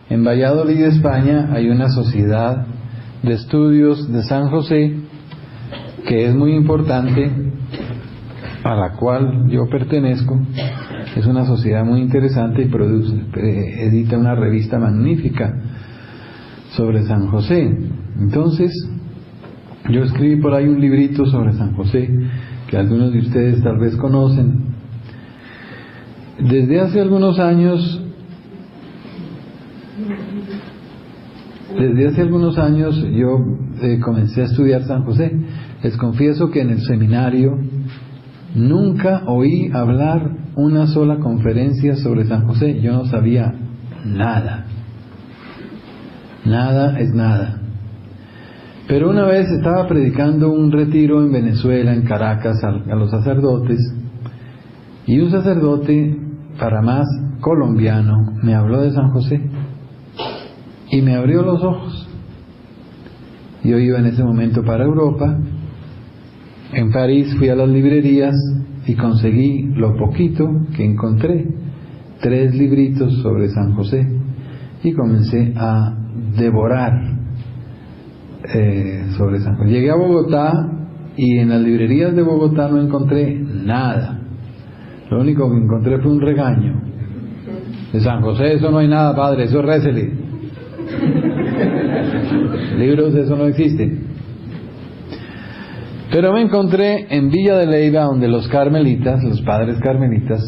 En Valladolid, España, hay una sociedad de estudios de San José que es muy importante, a la cual yo pertenezco. Es una sociedad muy interesante y edita una revista magnífica sobre San José. Entonces, yo escribí por ahí un librito sobre San José que algunos de ustedes tal vez conocen. Desde hace algunos años yo comencé a estudiar San José. Les confieso que en el seminario nunca oí hablar una sola conferencia sobre San José. Yo no sabía nada. Nada es nada. Pero una vez estaba predicando un retiro en Venezuela, en Caracas, a los sacerdotes, y un sacerdote, para más colombiano, me habló de San José y me abrió los ojos. Yo iba en ese momento para Europa. En París fui a las librerías y conseguí lo poquito que encontré, 3 libritos sobre San José, y comencé a devorar sobre San José. Llegué a Bogotá y en las librerías de Bogotá no encontré nada. Lo único que encontré fue un regaño. De San José eso no hay nada, padre, eso récele. Libros de eso no existen. Pero me encontré en Villa de Leyva, donde los carmelitas, los padres carmelitas,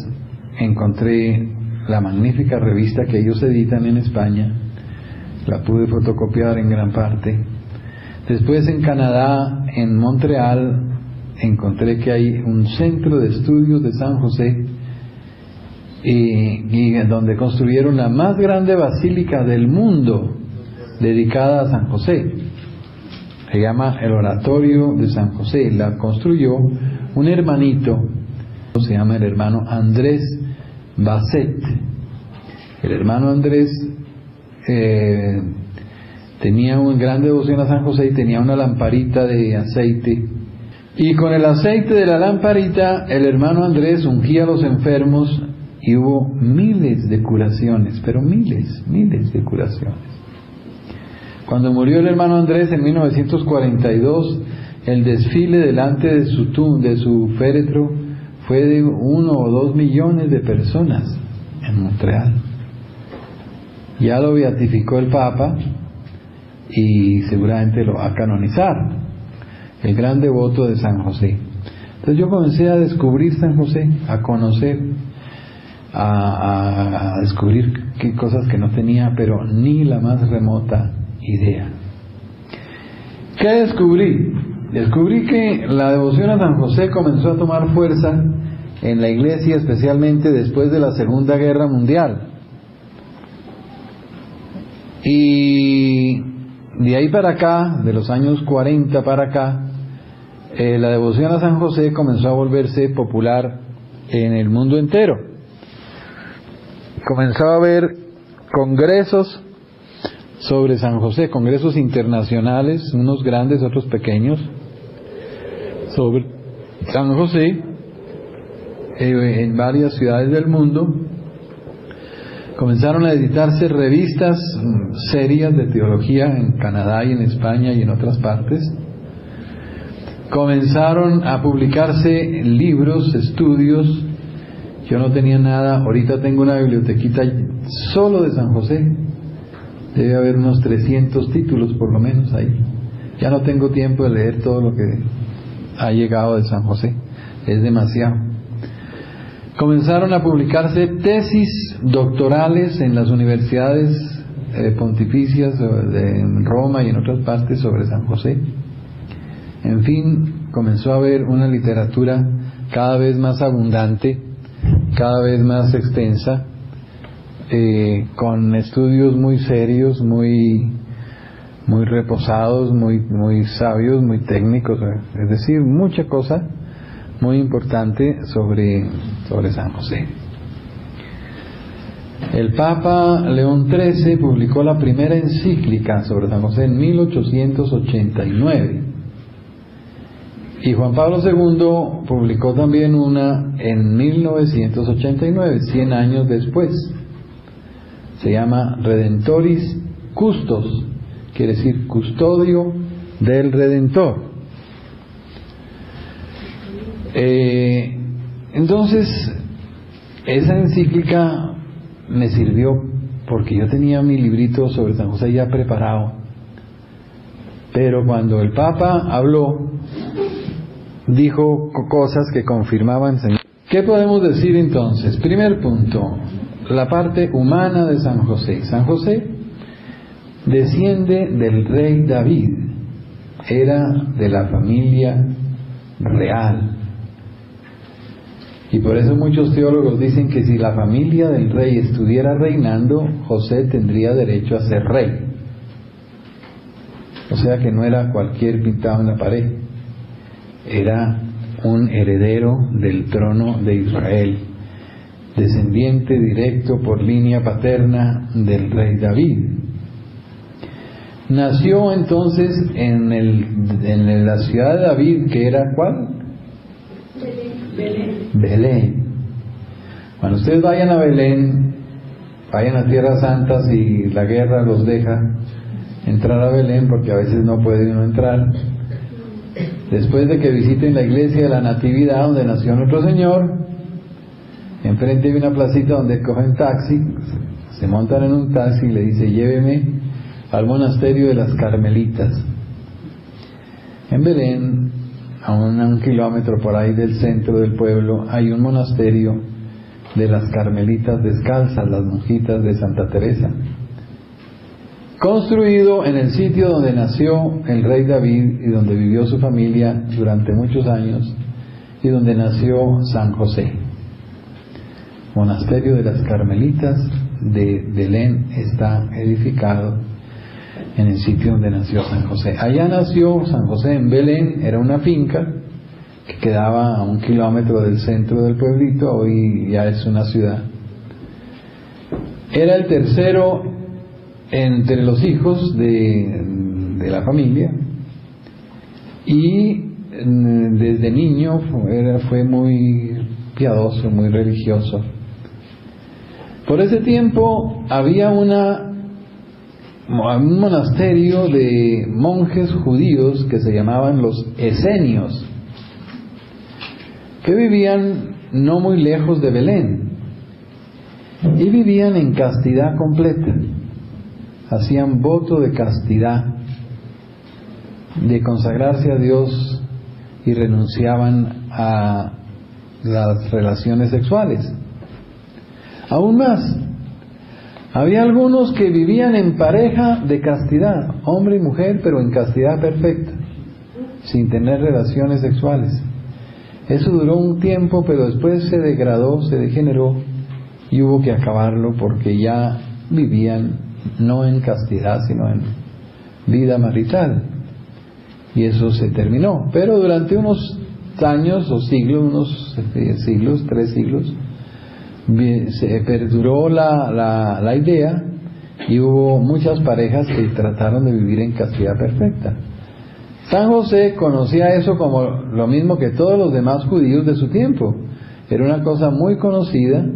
encontré la magnífica revista que ellos editan en España. La pude fotocopiar en gran parte. Después en Canadá, en Montreal, encontré que hay un centro de estudios de San José y donde construyeron la más grande basílica del mundo dedicada a San José. Se llama el Oratorio de San José. La construyó un hermanito, se llama el hermano Andrés Basset. El hermano Andrés tenía una gran devoción a San José y tenía una lamparita de aceite, y con el aceite de la lamparita el hermano Andrés ungía a los enfermos y hubo miles de curaciones, pero miles de curaciones. Cuando murió el hermano Andrés en 1942, el desfile delante de su féretro fue de 1 o 2 millones de personas en Montreal. Ya lo beatificó el Papa y seguramente lo va a canonizar, el gran devoto de San José. Entonces yo comencé a descubrir San José, a conocer, a descubrir qué cosas que no tenía, pero ni la más remota idea. ¿Qué descubrí? Descubrí que la devoción a San José comenzó a tomar fuerza en la iglesia, especialmente después de la Segunda Guerra Mundial. Y de ahí para acá, de los años 40 para acá, la devoción a San José comenzó a volverse popular en el mundo entero. Comenzó a haber congresos sobre San José, congresos internacionales, unos grandes, otros pequeños, sobre San José, en varias ciudades del mundo. Comenzaron a editarse revistas serias de teología en Canadá y en España y en otras partes. Comenzaron a publicarse libros, estudios. Yo no tenía nada, ahorita tengo una bibliotequita solo de San José. Debe haber unos 300 títulos por lo menos ahí. Ya no tengo tiempo de leer todo lo que ha llegado de San José, es demasiado. Comenzaron a publicarse tesis doctorales en las universidades pontificias en Roma y en otras partes sobre San José. En fin, comenzó a haber una literatura cada vez más abundante, cada vez más extensa, con estudios muy serios, muy reposados, muy sabios, muy técnicos, es decir, mucha cosa muy importante sobre San José. El Papa León XIII publicó la primera encíclica sobre San José en 1889 y Juan Pablo II publicó también una en 1989, 100 años después. Se llama Redentoris Custos, quiere decir custodio del Redentor. Entonces, esa encíclica me sirvió porque yo tenía mi librito sobre San José ya preparado, pero cuando el Papa habló, dijo cosas que confirmaban. ¿Qué podemos decir entonces? Primer punto, la parte humana de San José. San José desciende del rey David, era de la familia real. Y por eso muchos teólogos dicen que si la familia del rey estuviera reinando, José tendría derecho a ser rey. O sea que no era cualquier pintado en la pared, era un heredero del trono de Israel, descendiente directo por línea paterna del rey David. Nació entonces en la ciudad de David, que era ¿cuál? Belén. Cuando ustedes vayan a Belén, vayan a Tierra Santa, si la guerra los deja entrar a Belén, porque a veces no puede uno entrar. Después de que visiten la iglesia de la Natividad, donde nació nuestro Señor, enfrente hay una placita donde cogen taxi, se montan en un taxi y le dice: lléveme al monasterio de las Carmelitas. En Belén, a un kilómetro por ahí del centro del pueblo, hay un monasterio de las Carmelitas Descalzas, las monjitas de Santa Teresa, construido en el sitio donde nació el rey David y donde vivió su familia durante muchos años, y donde nació San José. Monasterio de las Carmelitas de Belén está edificado en el sitio donde nació San José. Allá nació San José, en Belén. Era una finca que quedaba a 1 kilómetro del centro del pueblito, hoy ya es una ciudad. Era el tercero entre los hijos de la familia, y desde niño fue muy piadoso, muy religioso. Por ese tiempo había un monasterio de monjes judíos que se llamaban los esenios, que vivían no muy lejos de Belén, y vivían en castidad completa. Hacían voto de castidad, de consagrarse a Dios, y renunciaban a las relaciones sexuales. Aún más, había algunos que vivían en pareja de castidad, hombre y mujer, pero en castidad perfecta, sin tener relaciones sexuales. Eso duró un tiempo, pero después se degradó, se degeneró, y hubo que acabarlo porque ya vivían no en castidad, sino en vida marital, y eso se terminó. Pero durante unos años o siglos, 3 siglos, se perduró la idea, y hubo muchas parejas que trataron de vivir en castidad perfecta. San José conocía eso como lo mismo que todos los demás judíos de su tiempo. Era una cosa muy conocida,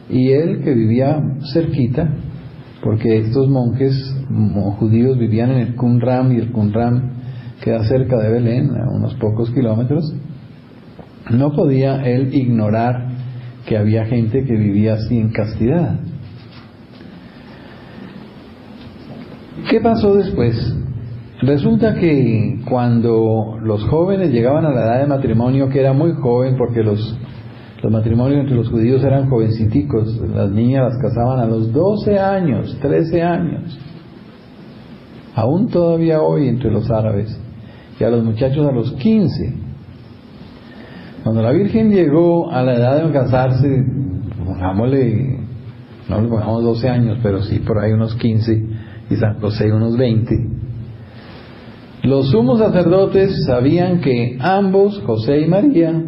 y él, que vivía cerquita, porque estos monjes judíos vivían en el Qumran, y el Qumran queda cerca de Belén, a unos pocos kilómetros, no podía él ignorar que había gente que vivía así en castidad. ¿Qué pasó después? Resulta que cuando los jóvenes llegaban a la edad de matrimonio, que era muy joven, porque los matrimonios entre los judíos eran jovenciticos, las niñas las casaban a los 12 años, 13 años, aún todavía hoy entre los árabes, y a los muchachos a los 15. Cuando la Virgen llegó a la edad de casarse, pongámosle, no le pongamos 12 años, pero sí por ahí unos 15, y San José unos 20, los sumos sacerdotes sabían que ambos, José y María,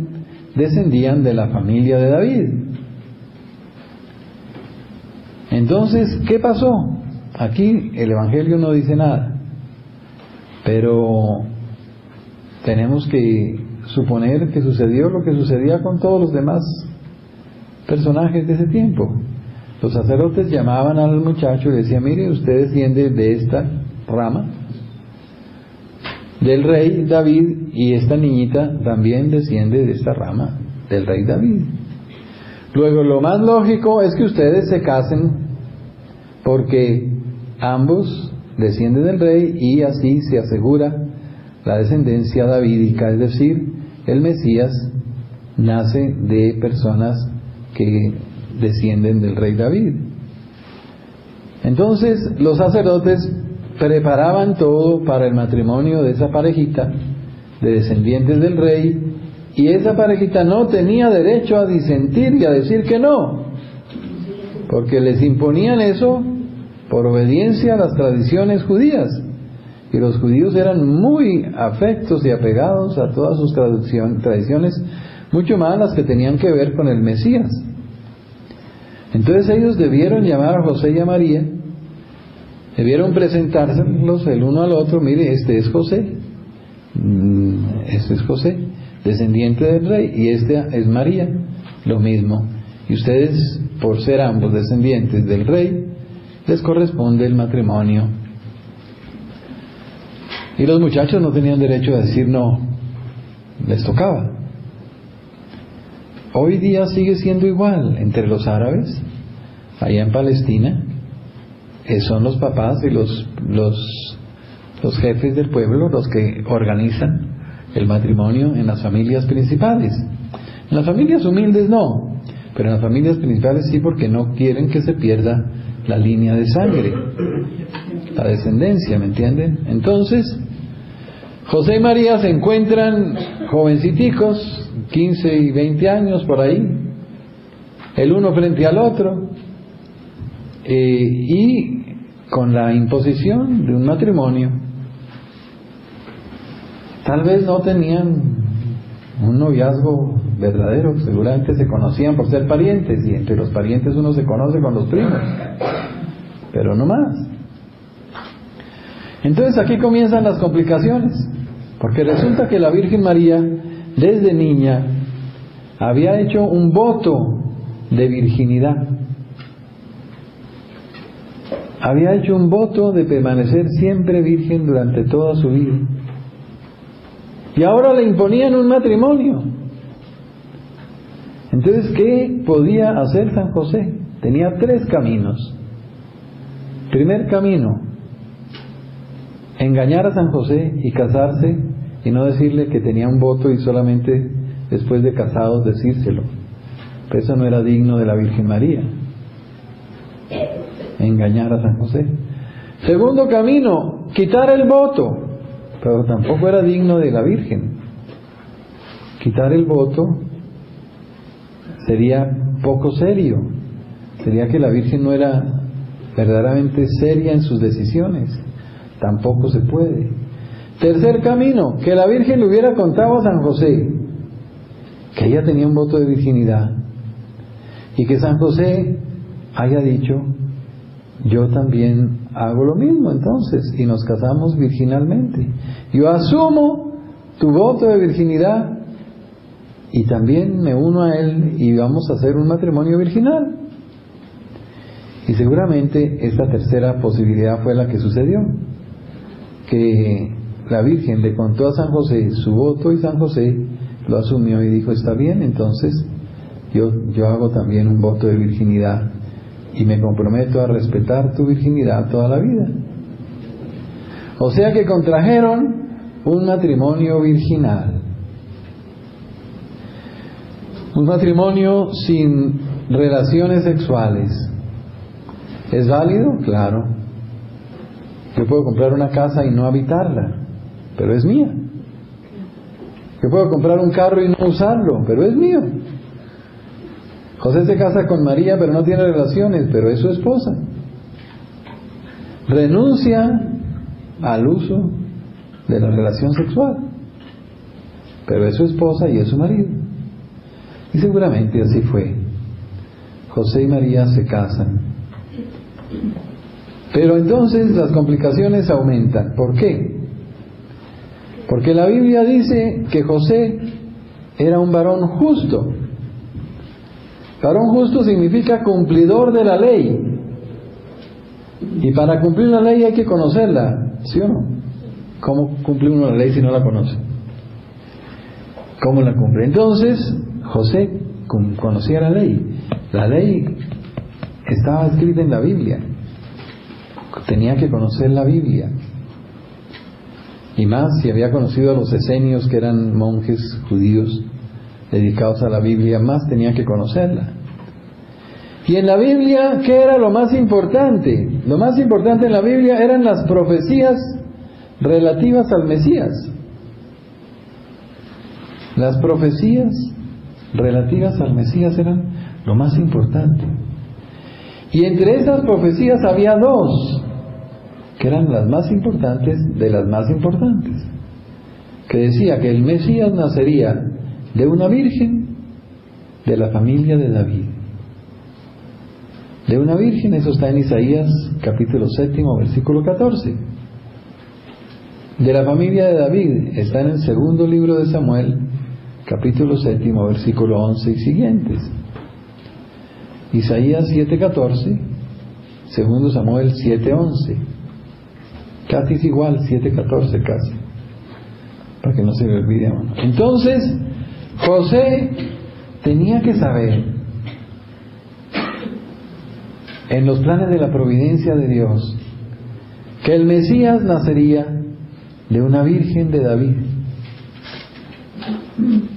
descendían de la familia de David. Entonces, ¿qué pasó? Aquí el Evangelio no dice nada, pero tenemos que suponer que sucedió lo que sucedía con todos los demás personajes de ese tiempo. Los sacerdotes llamaban al muchacho y le decían: mire, usted desciende de esta rama del rey David, y esta niñita también desciende de esta rama del rey David. Luego, lo más lógico es que ustedes se casen, porque ambos descienden del rey, y así se asegura la descendencia davídica, es decir, el Mesías nace de personas que descienden del rey David. Entonces los sacerdotes preparaban todo para el matrimonio de esa parejita de descendientes del rey, y esa parejita no tenía derecho a disentir y a decir que no, porque les imponían eso por obediencia a las tradiciones judías, y los judíos eran muy afectos y apegados a todas sus tradiciones, mucho más las que tenían que ver con el Mesías. Entonces ellos debieron llamar a José y a María, debieron presentárselos el uno al otro: mire, este es José, descendiente del rey, y esta es María, lo mismo, y ustedes, por ser ambos descendientes del rey, les corresponde el matrimonio. Y los muchachos no tenían derecho a decir no, les tocaba. Hoy día sigue siendo igual entre los árabes, allá en Palestina. Son los papás y los jefes del pueblo los que organizan el matrimonio en las familias principales. En las familias humildes no, pero en las familias principales sí, porque no quieren que se pierda la línea de sangre, la descendencia, ¿me entienden? Entonces, José y María se encuentran jovenciticos, 15 y 20 años por ahí, el uno frente al otro, y con la imposición de un matrimonio. Tal vez no tenían un noviazgo verdadero, seguramente se conocían por ser parientes, y entre los parientes uno se conoce con los primos, pero no más. Entonces aquí comienzan las complicaciones, porque resulta que la Virgen María desde niña había hecho un voto de virginidad, había hecho un voto de permanecer siempre virgen durante toda su vida, y ahora le imponían un matrimonio. Entonces, ¿qué podía hacer San José? Tenía tres caminos. Primer camino: engañar a San José y casarse, y no decirle que tenía un voto, y solamente después de casados decírselo. Pero eso no era digno de la Virgen María, engañar a San José. Segundo camino: quitar el voto, pero tampoco era digno de la Virgen. Quitar el voto sería poco serio, sería que la Virgen no era verdaderamente seria en sus decisiones, tampoco se puede. Tercer camino: que la Virgen le hubiera contado a San José que ella tenía un voto de virginidad, y que San José haya dicho: yo también hago lo mismo entonces, y nos casamos virginalmente. Yo asumo tu voto de virginidad y también me uno a él, y vamos a hacer un matrimonio virginal. Y seguramente esta tercera posibilidad fue la que sucedió, que la Virgen le contó a San José su voto, y San José lo asumió y dijo: está bien, entonces yo hago también un voto de virginidad y me comprometo a respetar tu virginidad toda la vida. O sea que contrajeron un matrimonio virginal, un matrimonio sin relaciones sexuales. ¿Es válido? Claro. Yo puedo comprar una casa y no habitarla, pero es mía. Yo puedo comprar un carro y no usarlo, pero es mío. José se casa con María, pero no tiene relaciones, pero es su esposa. Renuncia al uso de la relación sexual, pero es su esposa y es su marido. Y seguramente así fue. José y María se casan. Pero entonces las complicaciones aumentan. ¿Por qué? Porque la Biblia dice que José era un varón justo. Varón justo significa cumplidor de la ley. Y para cumplir la ley hay que conocerla, ¿sí o no? ¿Cómo cumple uno la ley si no la conoce? ¿Cómo la cumple? Entonces, José conocía la ley. La ley estaba escrita en la Biblia. Tenía que conocer la Biblia. Y más, si había conocido a los esenios, que eran monjes judíos dedicados a la Biblia, más tenía que conocerla. Y en la Biblia, ¿qué era lo más importante? Lo más importante en la Biblia eran las profecías relativas al Mesías. Las profecías relativas al Mesías eran lo más importante. Y entre esas profecías había dos, que eran las más importantes de las más importantes, que decía que el Mesías nacería de una virgen de la familia de David. De una virgen, eso está en Isaías capítulo 7, versículo 14. De la familia de David, está en el segundo libro de Samuel, capítulo 7, versículo 11 y siguientes. Isaías 7:14, segundo Samuel 7:11. Casi es igual, 7:14 casi, para que no se me olvide a uno. Entonces, José tenía que saber, en los planes de la providencia de Dios, que el Mesías nacería de una virgen de David.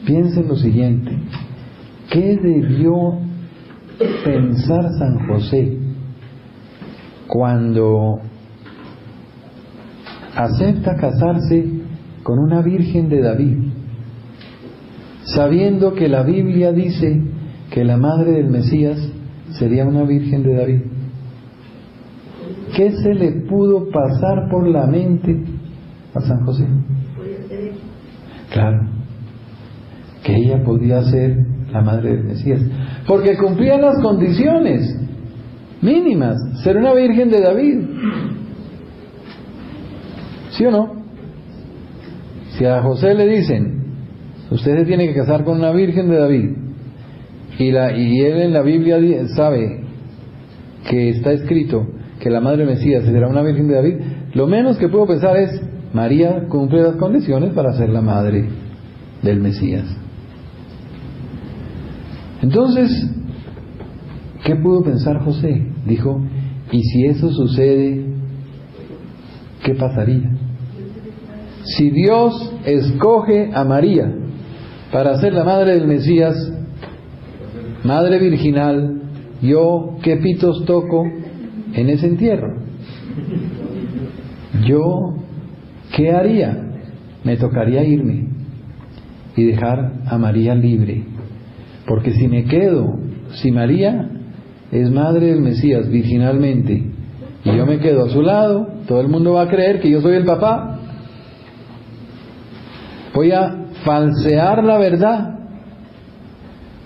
Piensen lo siguiente: ¿qué debió pensar San José cuando acepta casarse con una virgen de David, sabiendo que la Biblia dice que la madre del Mesías sería una virgen de David? ¿Qué se le pudo pasar por la mente a San José? Claro, que ella podía ser la madre del Mesías, porque cumplía las condiciones mínimas, ser una virgen de David. ¿Sí o no? Si a José le dicen, usted se tiene que casar con una virgen de David, y él en la Biblia sabe que está escrito que la madre del Mesías será una virgen de David, lo menos que puedo pensar es, María cumple las condiciones para ser la madre del Mesías. Entonces, ¿qué pudo pensar José? Dijo, ¿y si eso sucede, qué pasaría? Si Dios escoge a María para ser la madre del Mesías, madre virginal, ¿yo qué pitos toco en ese entierro? ¿Yo qué haría? Me tocaría irme y dejar a María libre, porque si me quedo, si María es madre del Mesías virginalmente y yo me quedo a su lado, todo el mundo va a creer que yo soy el papá. Voy a falsear la verdad,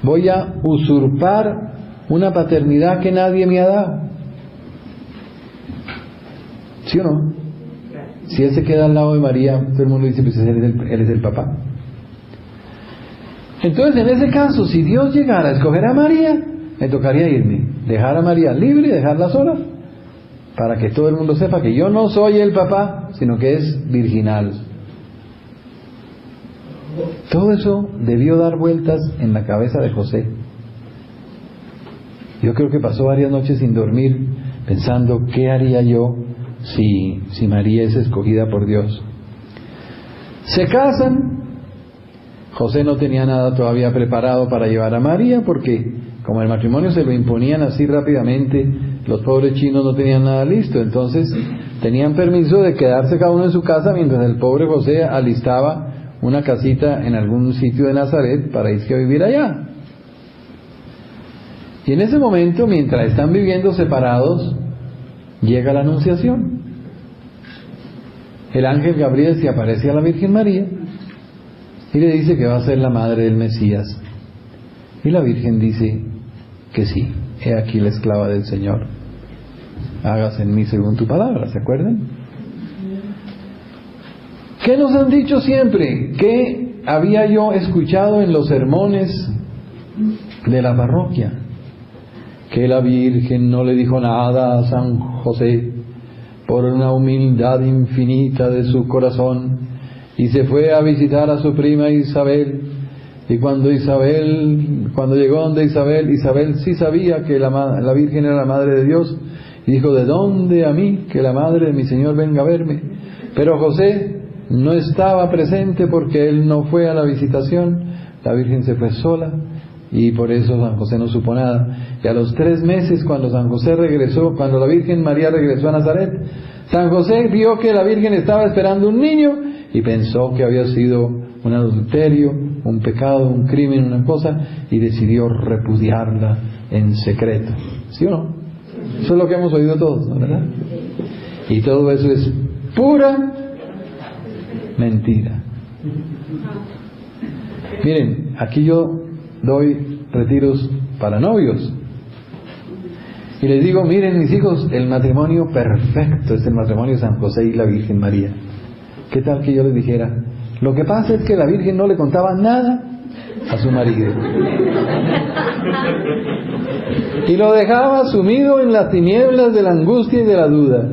voy a usurpar una paternidad que nadie me ha dado. ¿Sí o no? Si él se queda al lado de María, todo el mundo dice, pues él es el papá. Entonces, en ese caso, si Dios llegara a escoger a María, me tocaría irme, dejar a María libre, dejarla sola, para que todo el mundo sepa que yo no soy el papá, sino que es virginal. Todo eso debió dar vueltas en la cabeza de José. Yo creo que pasó varias noches sin dormir pensando, ¿qué haría yo si María es escogida por Dios? Se casan. José no tenía nada todavía preparado para llevar a María, porque como el matrimonio se lo imponían así rápidamente, los pobres chinos no tenían nada listo. Entonces tenían permiso de quedarse cada uno en su casa mientras el pobre José alistaba una casita en algún sitio de Nazaret para irse a vivir allá. Y en ese momento, mientras están viviendo separados, llega la Anunciación. El ángel Gabriel se aparece a la Virgen María y le dice que va a ser la madre del Mesías. Y la Virgen dice que sí, he aquí la esclava del Señor, hágase en mí según tu palabra. ¿Se acuerdan? ¿Qué nos han dicho siempre? ¿Qué había yo escuchado en los sermones de la parroquia? que la Virgen no le dijo nada a San José por una humildad infinita de su corazón, y se fue a visitar a su prima Isabel. Y cuando llegó donde Isabel sí sabía que la Virgen era la Madre de Dios, y dijo: ¿de dónde a mí que la Madre de mi Señor venga a verme? Pero José no estaba presente porque él no fue a la visitación. La Virgen se fue sola, y por eso San José no supo nada. Y a los 3 meses, cuando la Virgen María regresó a Nazaret, San José vio que la Virgen estaba esperando un niño y pensó que había sido un adulterio, un pecado, un crimen, una cosa, y decidió repudiarla en secreto. ¿Sí o no? Eso es lo que hemos oído todos, ¿no? ¿Verdad? Y todo eso es pura mentira. Miren, aquí yo doy retiros para novios y les digo: miren, mis hijos, el matrimonio perfecto es el matrimonio de San José y la Virgen María. ¿Qué tal que yo les dijera: lo que pasa es que la Virgen no le contaba nada a su marido y lo dejaba sumido en las tinieblas de la angustia y de la duda,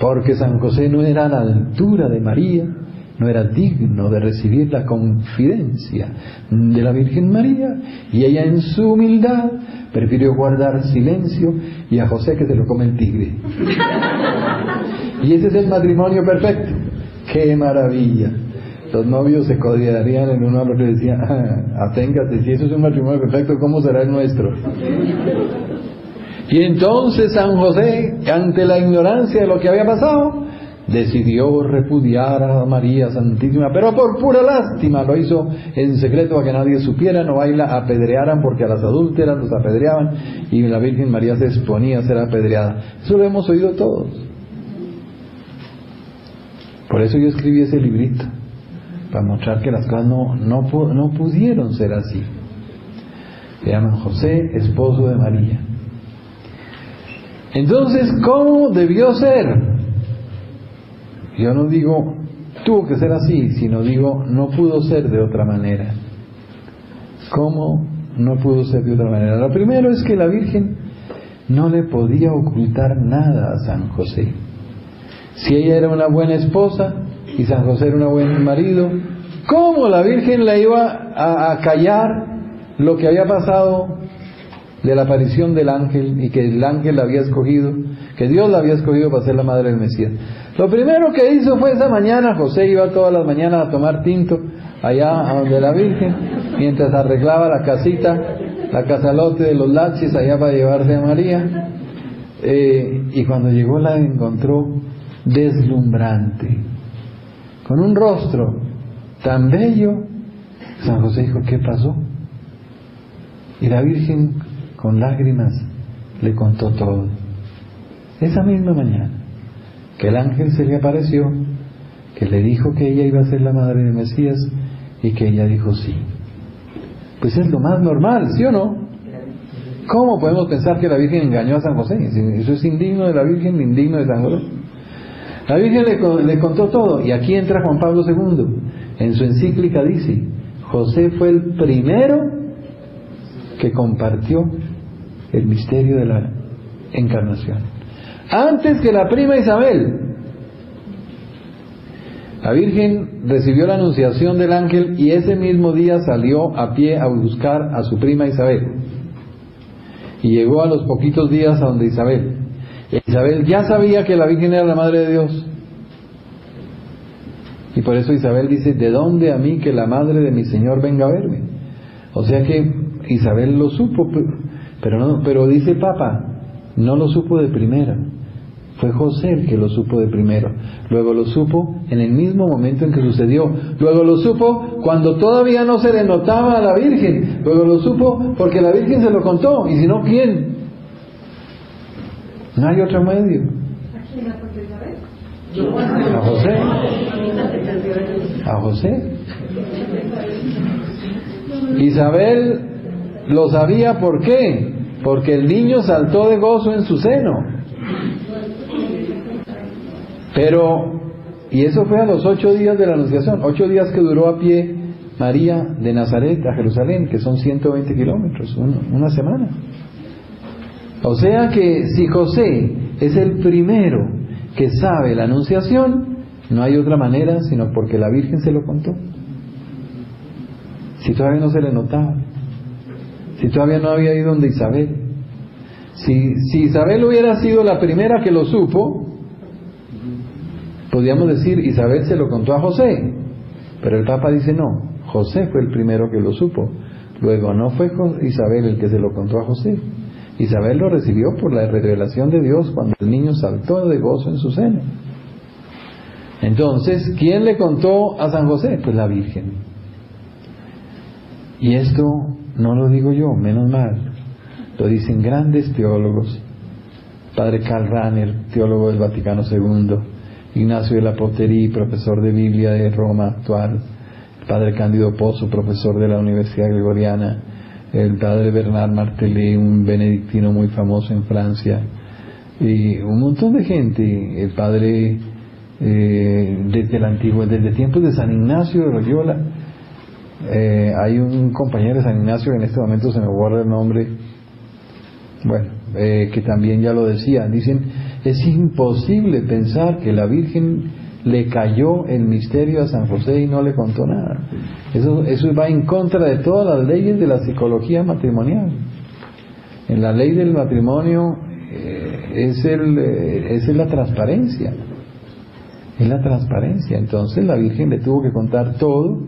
porque San José no era a la altura de María, no era digno de recibir la confidencia de la Virgen María, y ella en su humildad prefirió guardar silencio, y a José que se lo come el tigre. Y ese es el matrimonio perfecto. ¡Qué maravilla! Los novios se codearían en uno al otro y decían: aténgate, si eso es un matrimonio perfecto, ¿cómo será el nuestro? Y entonces San José, ante la ignorancia de lo que había pasado, decidió repudiar a María Santísima, pero por pura lástima. Lo hizo en secreto para que nadie supiera, no ahí la apedrearan, porque a las adúlteras los apedreaban, y la Virgen María se exponía a ser apedreada. Eso lo hemos oído todos. Por eso yo escribí ese librito, para mostrar que las cosas no pudieron ser así. Se llaman José, esposo de María. Entonces, ¿cómo debió ser? Yo no digo tuvo que ser así, sino digo no pudo ser de otra manera. ¿Cómo no pudo ser de otra manera? Lo primero es que la Virgen no le podía ocultar nada a San José. Si ella era una buena esposa y San José era un buen marido, ¿cómo la Virgen le iba a callar lo que había pasado de la aparición del ángel, y que el ángel la había escogido, que Dios la había escogido para ser la madre del Mesías? Lo primero que hizo fue esa mañana: José iba todas las mañanas a tomar tinto allá a donde la Virgen, mientras arreglaba la casita, la casalote de los laches allá para llevarse a María, y cuando llegó la encontró deslumbrante, con un rostro tan bello. San José dijo: ¿qué pasó? Y la Virgen, con lágrimas, le contó todo. Esa misma mañana que el ángel se le apareció, que le dijo que ella iba a ser la madre del Mesías, y que ella dijo sí. Pues es lo más normal, ¿sí o no? ¿Cómo podemos pensar que la Virgen engañó a San José? Eso es indigno de la Virgen, indigno de San José. La Virgen le contó todo, y aquí entra Juan Pablo II. En su encíclica dice: José fue el primero que compartió el misterio de la encarnación, antes que la prima Isabel. La Virgen recibió la anunciación del ángel y ese mismo día salió a pie a buscar a su prima Isabel, y llegó a los poquitos días a donde Isabel. Isabel ya sabía que la Virgen era la Madre de Dios, y por eso Isabel dice: ¿de dónde a mí que la Madre de mi Señor venga a verme? O sea que Isabel lo supo, pero dice Papa, no lo supo de primera, fue José el que lo supo de primero. Luego lo supo en el mismo momento en que sucedió. Luego lo supo cuando todavía no se le notaba a la Virgen. Luego lo supo porque la Virgen se lo contó, y si no, ¿quién? No hay otro medio. A José. A José. Isabel lo sabía. ¿Por qué? Porque el niño saltó de gozo en su seno. Pero, y eso fue a los 8 días de la anunciación, 8 días que duró a pie María de Nazaret a Jerusalén, que son 120 kilómetros, una semana. O sea que si José es el primero que sabe la anunciación, no hay otra manera sino porque la Virgen se lo contó. Si todavía no se le notaba, si todavía no había ido donde Isabel, si Isabel hubiera sido la primera que lo supo, podríamos decir Isabel se lo contó a José, pero el Papa dice no, José fue el primero que lo supo. Luego no fue Isabel el que se lo contó a José. Isabel lo recibió por la revelación de Dios cuando el niño saltó de gozo en su seno. Entonces, ¿quién le contó a San José? Pues la Virgen. Y esto no lo digo yo, menos mal, lo dicen grandes teólogos. Padre Karl Rahner, teólogo del Vaticano II, Ignacio de la Poterí, profesor de Biblia de Roma actual, el Padre Cándido Pozo, profesor de la Universidad Gregoriana, el Padre Bernard Martelet, un benedictino muy famoso en Francia, y un montón de gente, el Padre desde el antiguo, desde tiempos de San Ignacio de Loyola. Hay un compañero de San Ignacio que en este momento se me borra el nombre, bueno, que también ya lo decía, dicen, es imposible pensar que la Virgen le cayó el misterio a San José y no le contó nada. Eso va en contra de todas las leyes de la psicología matrimonial. En la ley del matrimonio es la transparencia. Es la transparencia. Entonces la Virgen le tuvo que contar todo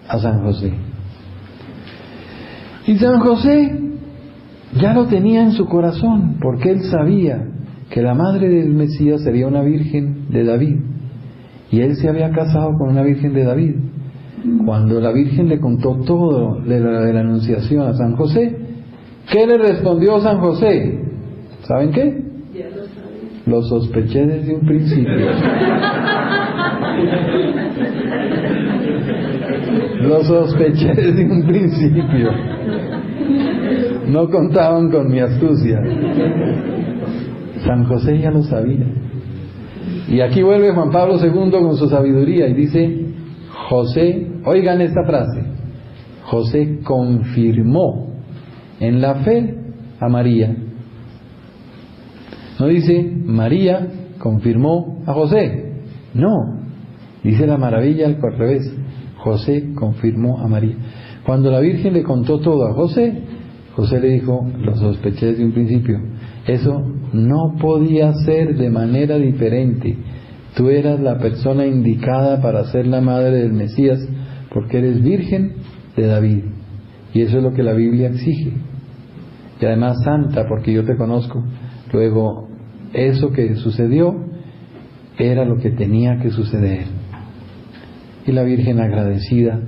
a San José. Y San José ya lo tenía en su corazón, porque él sabía que la madre del Mesías sería una virgen de David, y él se había casado con una virgen de David. Cuando la Virgen le contó todo de la anunciación a San José, ¿qué le respondió San José? ¿Saben qué? Ya lo sabía. Lo sospeché desde un principio. Lo sospeché desde un principio. No contaban con mi astucia. San José ya lo sabía. Y aquí vuelve Juan Pablo II con su sabiduría y dice, José, oigan esta frase, José confirmó en la fe a María. No dice, María confirmó a José. No, dice la maravilla al revés, José confirmó a María. Cuando la Virgen le contó todo a José, José le dijo, lo sospeché desde un principio. Eso no podía ser de manera diferente. Tú eras la persona indicada para ser la madre del Mesías, porque eres virgen de David. Y eso es lo que la Biblia exige. Y además santa, porque yo te conozco. Luego, eso que sucedió era lo que tenía que suceder. Y la Virgen agradecida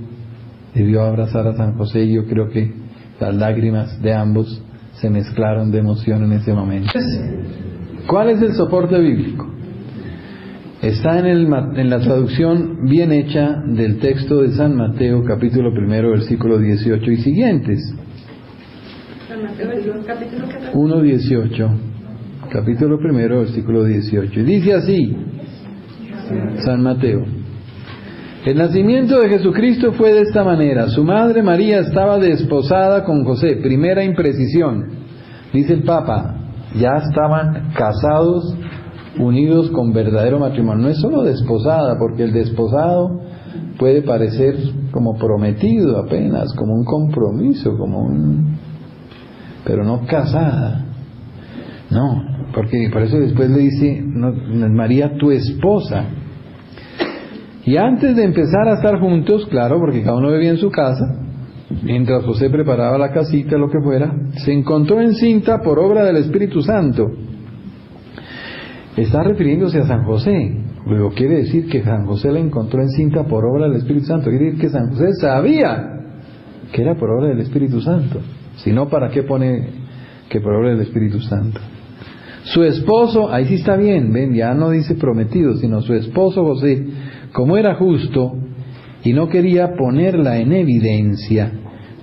debió abrazar a San José, y yo creo que las lágrimas de ambos se mezclaron de emoción en ese momento. ¿Cuál es el soporte bíblico? Está en la traducción bien hecha del texto de San Mateo, capítulo 1, versículo 18 y siguientes. San Mateo, capítulo 1:18, capítulo 1, versículo 18. Y dice así, San Mateo: el nacimiento de Jesucristo fue de esta manera. Su madre María estaba desposada con José. Primera imprecisión. Dice el Papa, ya estaban casados, unidos con verdadero matrimonio. No es solo desposada, porque el desposado puede parecer como prometido apenas, como un compromiso, pero no casada. No, porque por eso después le dice, no, María, tu esposa. Y antes de empezar a estar juntos, claro, porque cada uno vivía en su casa, mientras José preparaba la casita, lo que fuera, se encontró encinta por obra del Espíritu Santo. Está refiriéndose a San José. Luego quiere decir que San José la encontró encinta por obra del Espíritu Santo. Quiere decir que San José sabía que era por obra del Espíritu Santo. Si no, ¿para qué pone que por obra del Espíritu Santo? Su esposo, ahí sí está bien, ven, ya no dice prometido, sino su esposo José, como era justo y no quería ponerla en evidencia,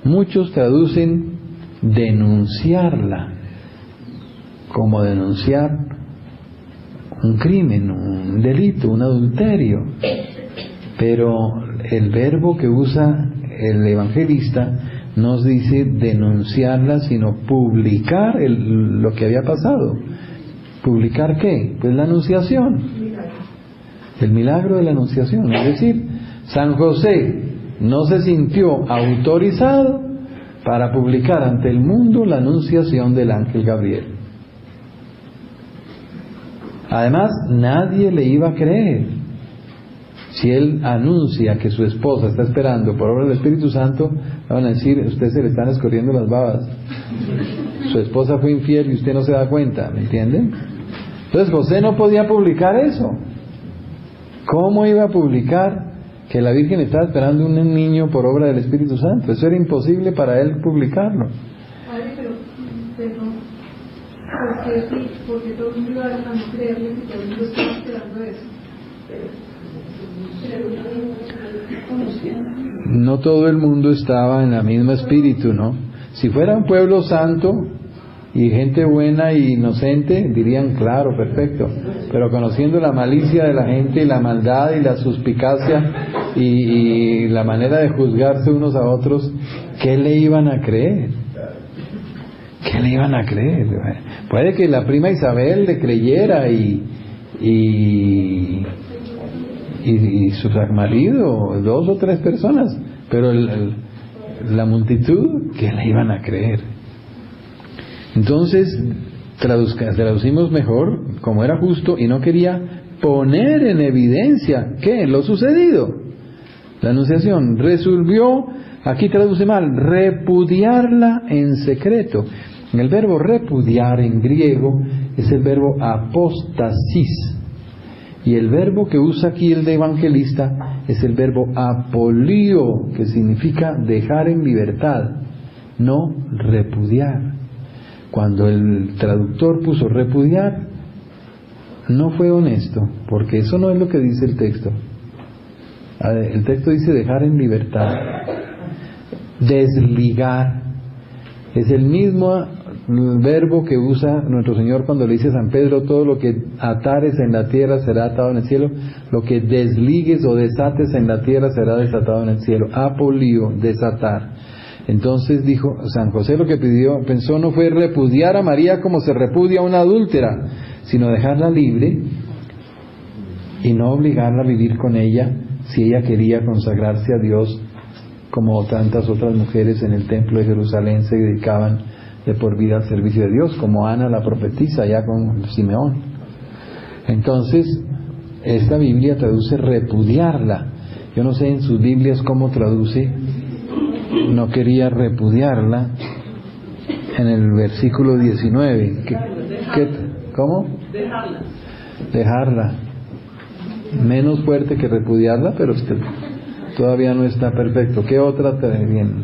muchos traducen denunciarla, como denunciar un crimen, un delito, un adulterio. Pero el verbo que usa el evangelista nos dice denunciarla, sino publicar lo que había pasado. ¿Publicar qué? Pues la anunciación. El milagro de la anunciación. Es decir, San José no se sintió autorizado para publicar ante el mundo la anunciación del ángel Gabriel. Además, nadie le iba a creer. Si él anuncia que su esposa está esperando por obra del Espíritu Santo, van a decir, usted se le están escurriendo las babas. Su esposa fue infiel y usted no se da cuenta, ¿me entienden? Entonces José no podía publicar eso. ¿Cómo iba a publicar que la Virgen estaba esperando un niño por obra del Espíritu Santo? Eso era imposible para él publicarlo. Padre, pero porque sí, porque todo el mundo iba a no creerle que todo el mundo estaba esperando eso. No todo el mundo estaba en la misma espíritu, ¿no? Si fuera un pueblo santo y gente buena e inocente, dirían, claro, perfecto. Pero conociendo la malicia de la gente y la maldad y la suspicacia y la manera de juzgarse unos a otros, ¿qué le iban a creer? ¿Qué le iban a creer? Puede que la prima Isabel le creyera y su marido, 2 o 3 personas, pero la multitud, ¿qué le iban a creer? Entonces traducimos mejor, como era justo y no quería poner en evidencia ¿qué? Lo sucedido. La anunciación resolvió, aquí traduce mal, repudiarla en secreto. El verbo repudiar en griego es el verbo apostasis. Y el verbo que usa aquí el de evangelista es el verbo apolio, que significa dejar en libertad, no repudiar. Cuando el traductor puso repudiar, no fue honesto, porque eso no es lo que dice el texto. El texto dice dejar en libertad, desligar. Es el mismo verbo que usa nuestro Señor cuando le dice a San Pedro, todo lo que atares en la tierra será atado en el cielo, lo que desligues o desates en la tierra será desatado en el cielo. Apolio, desatar. Entonces dijo San José, lo que pensó no fue repudiar a María como se repudia a una adúltera, sino dejarla libre y no obligarla a vivir con ella si ella quería consagrarse a Dios, como tantas otras mujeres en el templo de Jerusalén se dedicaban de por vida al servicio de Dios, como Ana la profetisa allá con Simeón. Entonces esta Biblia traduce repudiarla. Yo no sé en sus Biblias cómo traduce. No quería repudiarla en el versículo 19. ¿Cómo? Dejarla. Menos fuerte que repudiarla, pero todavía no está perfecto. ¿Qué otra te viene?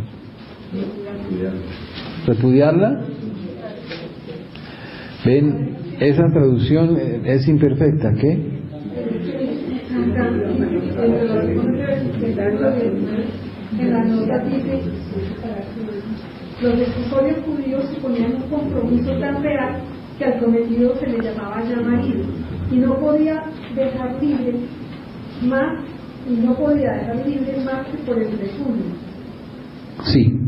¿Repudiarla? Ven, esa traducción es imperfecta. ¿Qué? En la nota dice, los escritores judíos ponían un compromiso tan real que al prometido se le llamaba ya marido y no podía dejar libre más que por el repudio. Sí,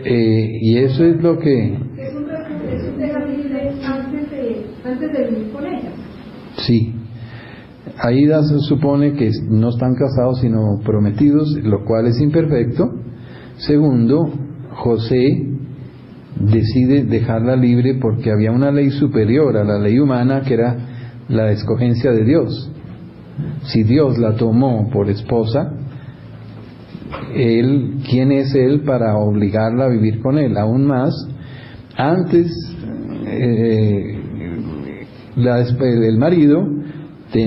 y eso es lo que es un dejar libre antes de vivir con ella. Sí. Ahí se supone que no están casados sino prometidos, lo cual es imperfecto. Segundo, José decide dejarla libre porque había una ley superior a la ley humana, que era la escogencia de Dios. Si Dios la tomó por esposa, ¿quién es él para obligarla a vivir con él? Aún más, antes el marido,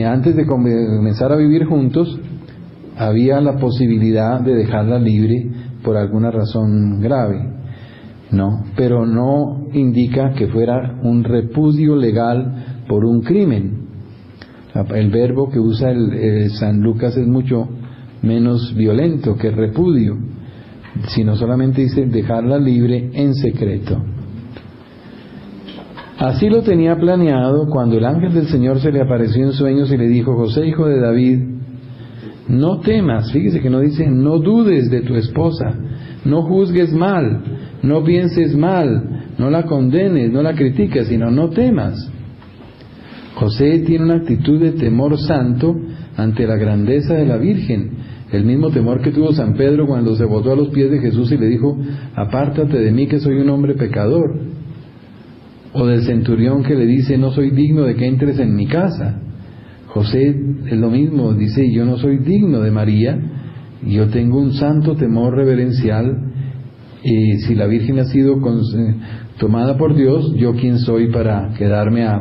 antes de comenzar a vivir juntos, había la posibilidad de dejarla libre por alguna razón grave, ¿no? Pero no indica que fuera un repudio legal por un crimen. El verbo que usa San Lucas es mucho menos violento que repudio, sino solamente dice dejarla libre en secreto. Así lo tenía planeado cuando el ángel del Señor se le apareció en sueños y le dijo: José, hijo de David, No temas, fíjese que no dice no dudes de tu esposa, no juzgues mal, no pienses mal, no la condenes, no la critiques, sino no temas. José tiene una actitud de temor santo ante la grandeza de la Virgen, el mismo temor que tuvo San Pedro cuando se botó a los pies de Jesús y le dijo, apártate de mí que soy un hombre pecador. O del centurión que le dice, no soy digno de que entres en mi casa. José es lo mismo, dice, yo no soy digno de María, yo tengo un santo temor reverencial, y si la Virgen ha sido tomada por Dios, yo quién soy para quedarme a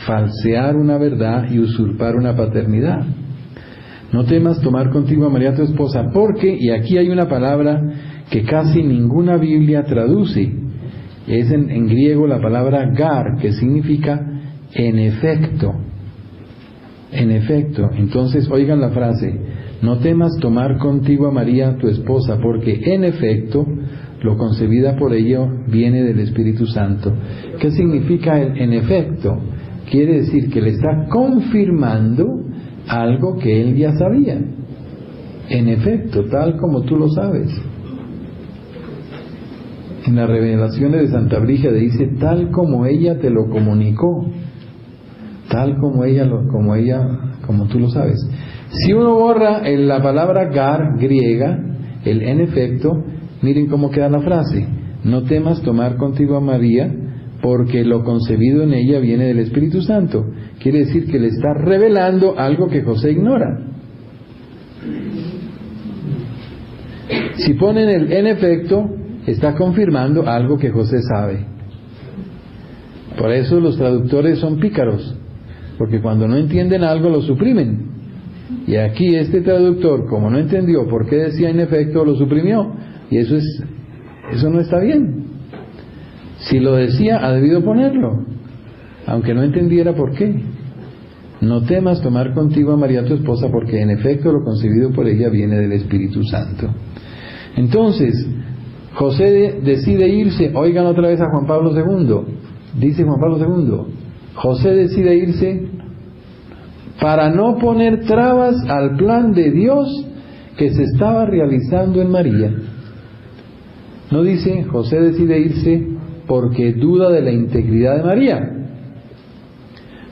falsear una verdad y usurpar una paternidad. No temas tomar contigo a María tu esposa, porque, y aquí hay una palabra que casi ninguna Biblia traduce, es en griego la palabra gar, que significa en efecto. En efecto, entonces oigan la frase, no temas tomar contigo a María tu esposa, porque en efecto, lo concebida por ella viene del Espíritu Santo. ¿Qué significa el en efecto? Quiere decir que le está confirmando algo que él ya sabía. En efecto, tal como tú lo sabes. En las revelaciones de Santa Brígida dice, tal como ella te lo comunicó, tal como como tú lo sabes. Si uno borra la palabra gar griega, el en efecto, miren cómo queda la frase, no temas tomar contigo a María, porque lo concebido en ella viene del Espíritu Santo. Quiere decir que le está revelando algo que José ignora. Si ponen el en efecto, está confirmando algo que José sabe. Por eso los traductores son pícaros, porque cuando no entienden algo lo suprimen. Y aquí este traductor, como no entendió por qué decía en efecto, lo suprimió. Y eso no está bien. Si lo decía, ha debido ponerlo, aunque no entendiera por qué. No temas tomar contigo a María tu esposa, porque en efecto lo concebido por ella viene del Espíritu Santo. Entonces, José decide irse. Oigan otra vez a Juan Pablo II. Dice Juan Pablo II, José decide irse para no poner trabas al plan de Dios que se estaba realizando en María. No dice, José decide irse porque duda de la integridad de María,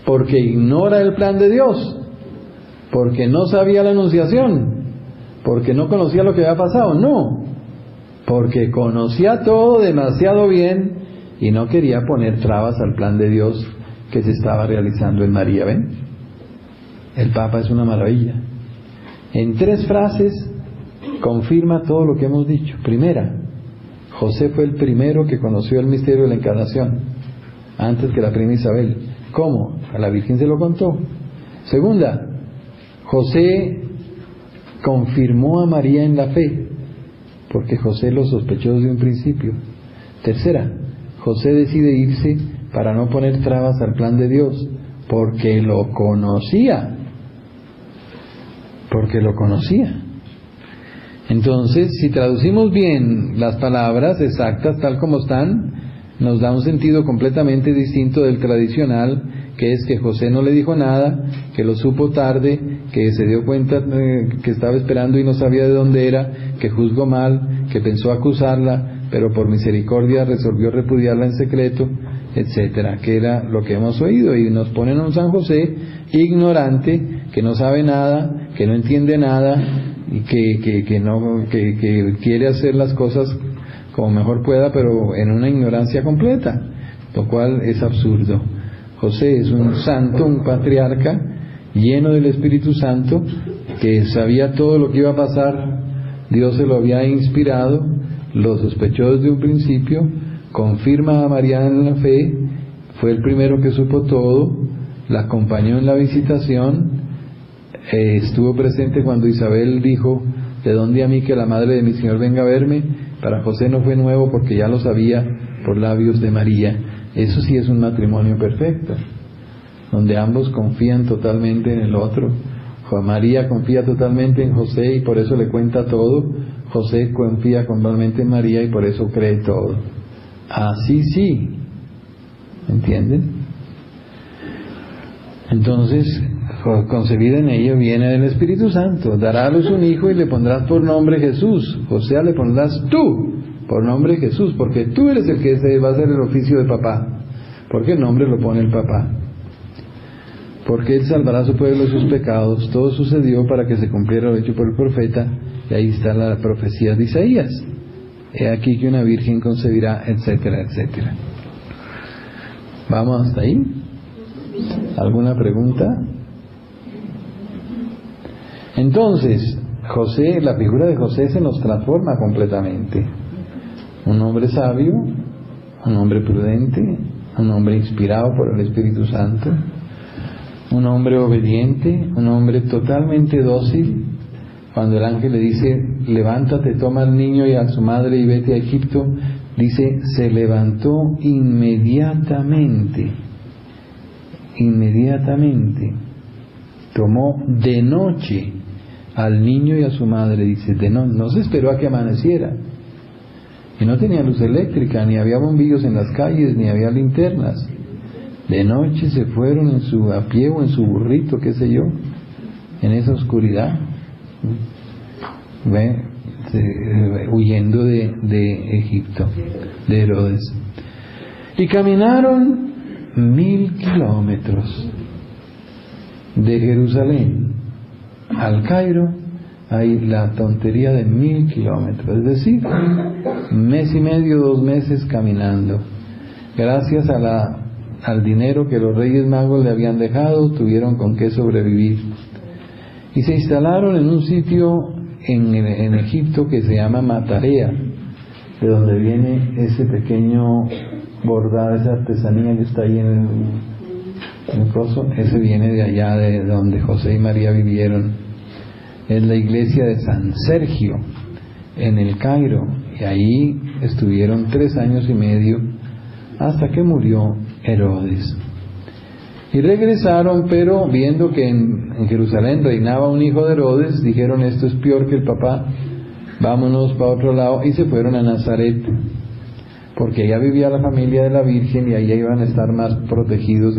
porque ignora el plan de Dios, porque no sabía la anunciación, porque no conocía lo que había pasado. No, porque conocía todo demasiado bien y no quería poner trabas al plan de Dios que se estaba realizando en María. ¿Ven? El Papa es una maravilla. En 3 frases confirma todo lo que hemos dicho. Primera, José fue el primero que conoció el misterio de la encarnación, antes que la prima Isabel. ¿Cómo? A la Virgen se lo contó. Segunda, José confirmó a María en la fe, porque José lo sospechó desde un principio. Tercera, José decide irse para no poner trabas al plan de Dios, porque lo conocía. Porque lo conocía. Entonces, si traducimos bien las palabras exactas tal como están, nos da un sentido completamente distinto del tradicional, que es que José no le dijo nada, que lo supo tarde, que se dio cuenta que estaba esperando y no sabía de dónde era, que juzgó mal, que pensó acusarla, pero por misericordia resolvió repudiarla en secreto, etcétera, que era lo que hemos oído. Y nos ponen a un San José ignorante, que no sabe nada, que no entiende nada, y que quiere hacer las cosas como mejor pueda, pero en una ignorancia completa, lo cual es absurdo. José es un santo, un patriarca lleno del Espíritu Santo, que sabía todo lo que iba a pasar. Dios se lo había inspirado, lo sospechó desde un principio, confirma a María en la fe, fue el primero que supo todo, la acompañó en la visitación, estuvo presente cuando Isabel dijo, ¿de dónde a mí que la madre de mi Señor venga a verme? Para José no fue nuevo porque ya lo sabía por labios de María. Eso sí es un matrimonio perfecto, donde ambos confían totalmente en el otro. María confía totalmente en José y por eso le cuenta todo. José confía totalmente en María y por eso cree todo. Así sí, ¿entienden? Entonces concebida en ella viene del Espíritu Santo. Dará a luz un hijo y le pondrás por nombre Jesús. O sea, le pondrás tú por nombre Jesús, porque tú eres el que va a hacer el oficio de papá, porque el nombre lo pone el papá. Porque él salvará a su pueblo de sus pecados. Todo sucedió para que se cumpliera lo hecho por el profeta, y ahí está la profecía de Isaías. He aquí que una virgen concebirá, etcétera, etcétera. ¿Vamos hasta ahí? ¿Alguna pregunta? Entonces, José, la figura de José se nos transforma completamente. Un hombre sabio, un hombre prudente, un hombre inspirado por el Espíritu Santo, un hombre obediente, un hombre totalmente dócil. Cuando el ángel le dice, levántate, toma al niño y a su madre y vete a Egipto, dice, se levantó inmediatamente. Inmediatamente. Tomó de noche al niño y a su madre, dice, no se esperó a que amaneciera. Y no tenía luz eléctrica, ni había bombillos en las calles, ni había linternas. De noche se fueron a pie o en su burrito, qué sé yo, en esa oscuridad, huyendo de Egipto, de Herodes. Y caminaron 1000 kilómetros de Jerusalén al Cairo. Hay la tontería de 1000 kilómetros, es decir, 1 mes y medio, 2 meses caminando. Gracias al dinero que los Reyes Magos le habían dejado, tuvieron con qué sobrevivir. Y se instalaron en un sitio en Egipto que se llama Matarea, de donde viene ese pequeño bordado, esa artesanía que está ahí en el coso. Ese viene de allá, de donde José y María vivieron. Es la iglesia de San Sergio en el Cairo, y ahí estuvieron 3 años y medio hasta que murió Herodes. Y regresaron, pero viendo que en Jerusalén reinaba un hijo de Herodes, dijeron, esto es peor que el papá, vámonos para otro lado, y se fueron a Nazaret, porque allá vivía la familia de la Virgen y allá iban a estar más protegidos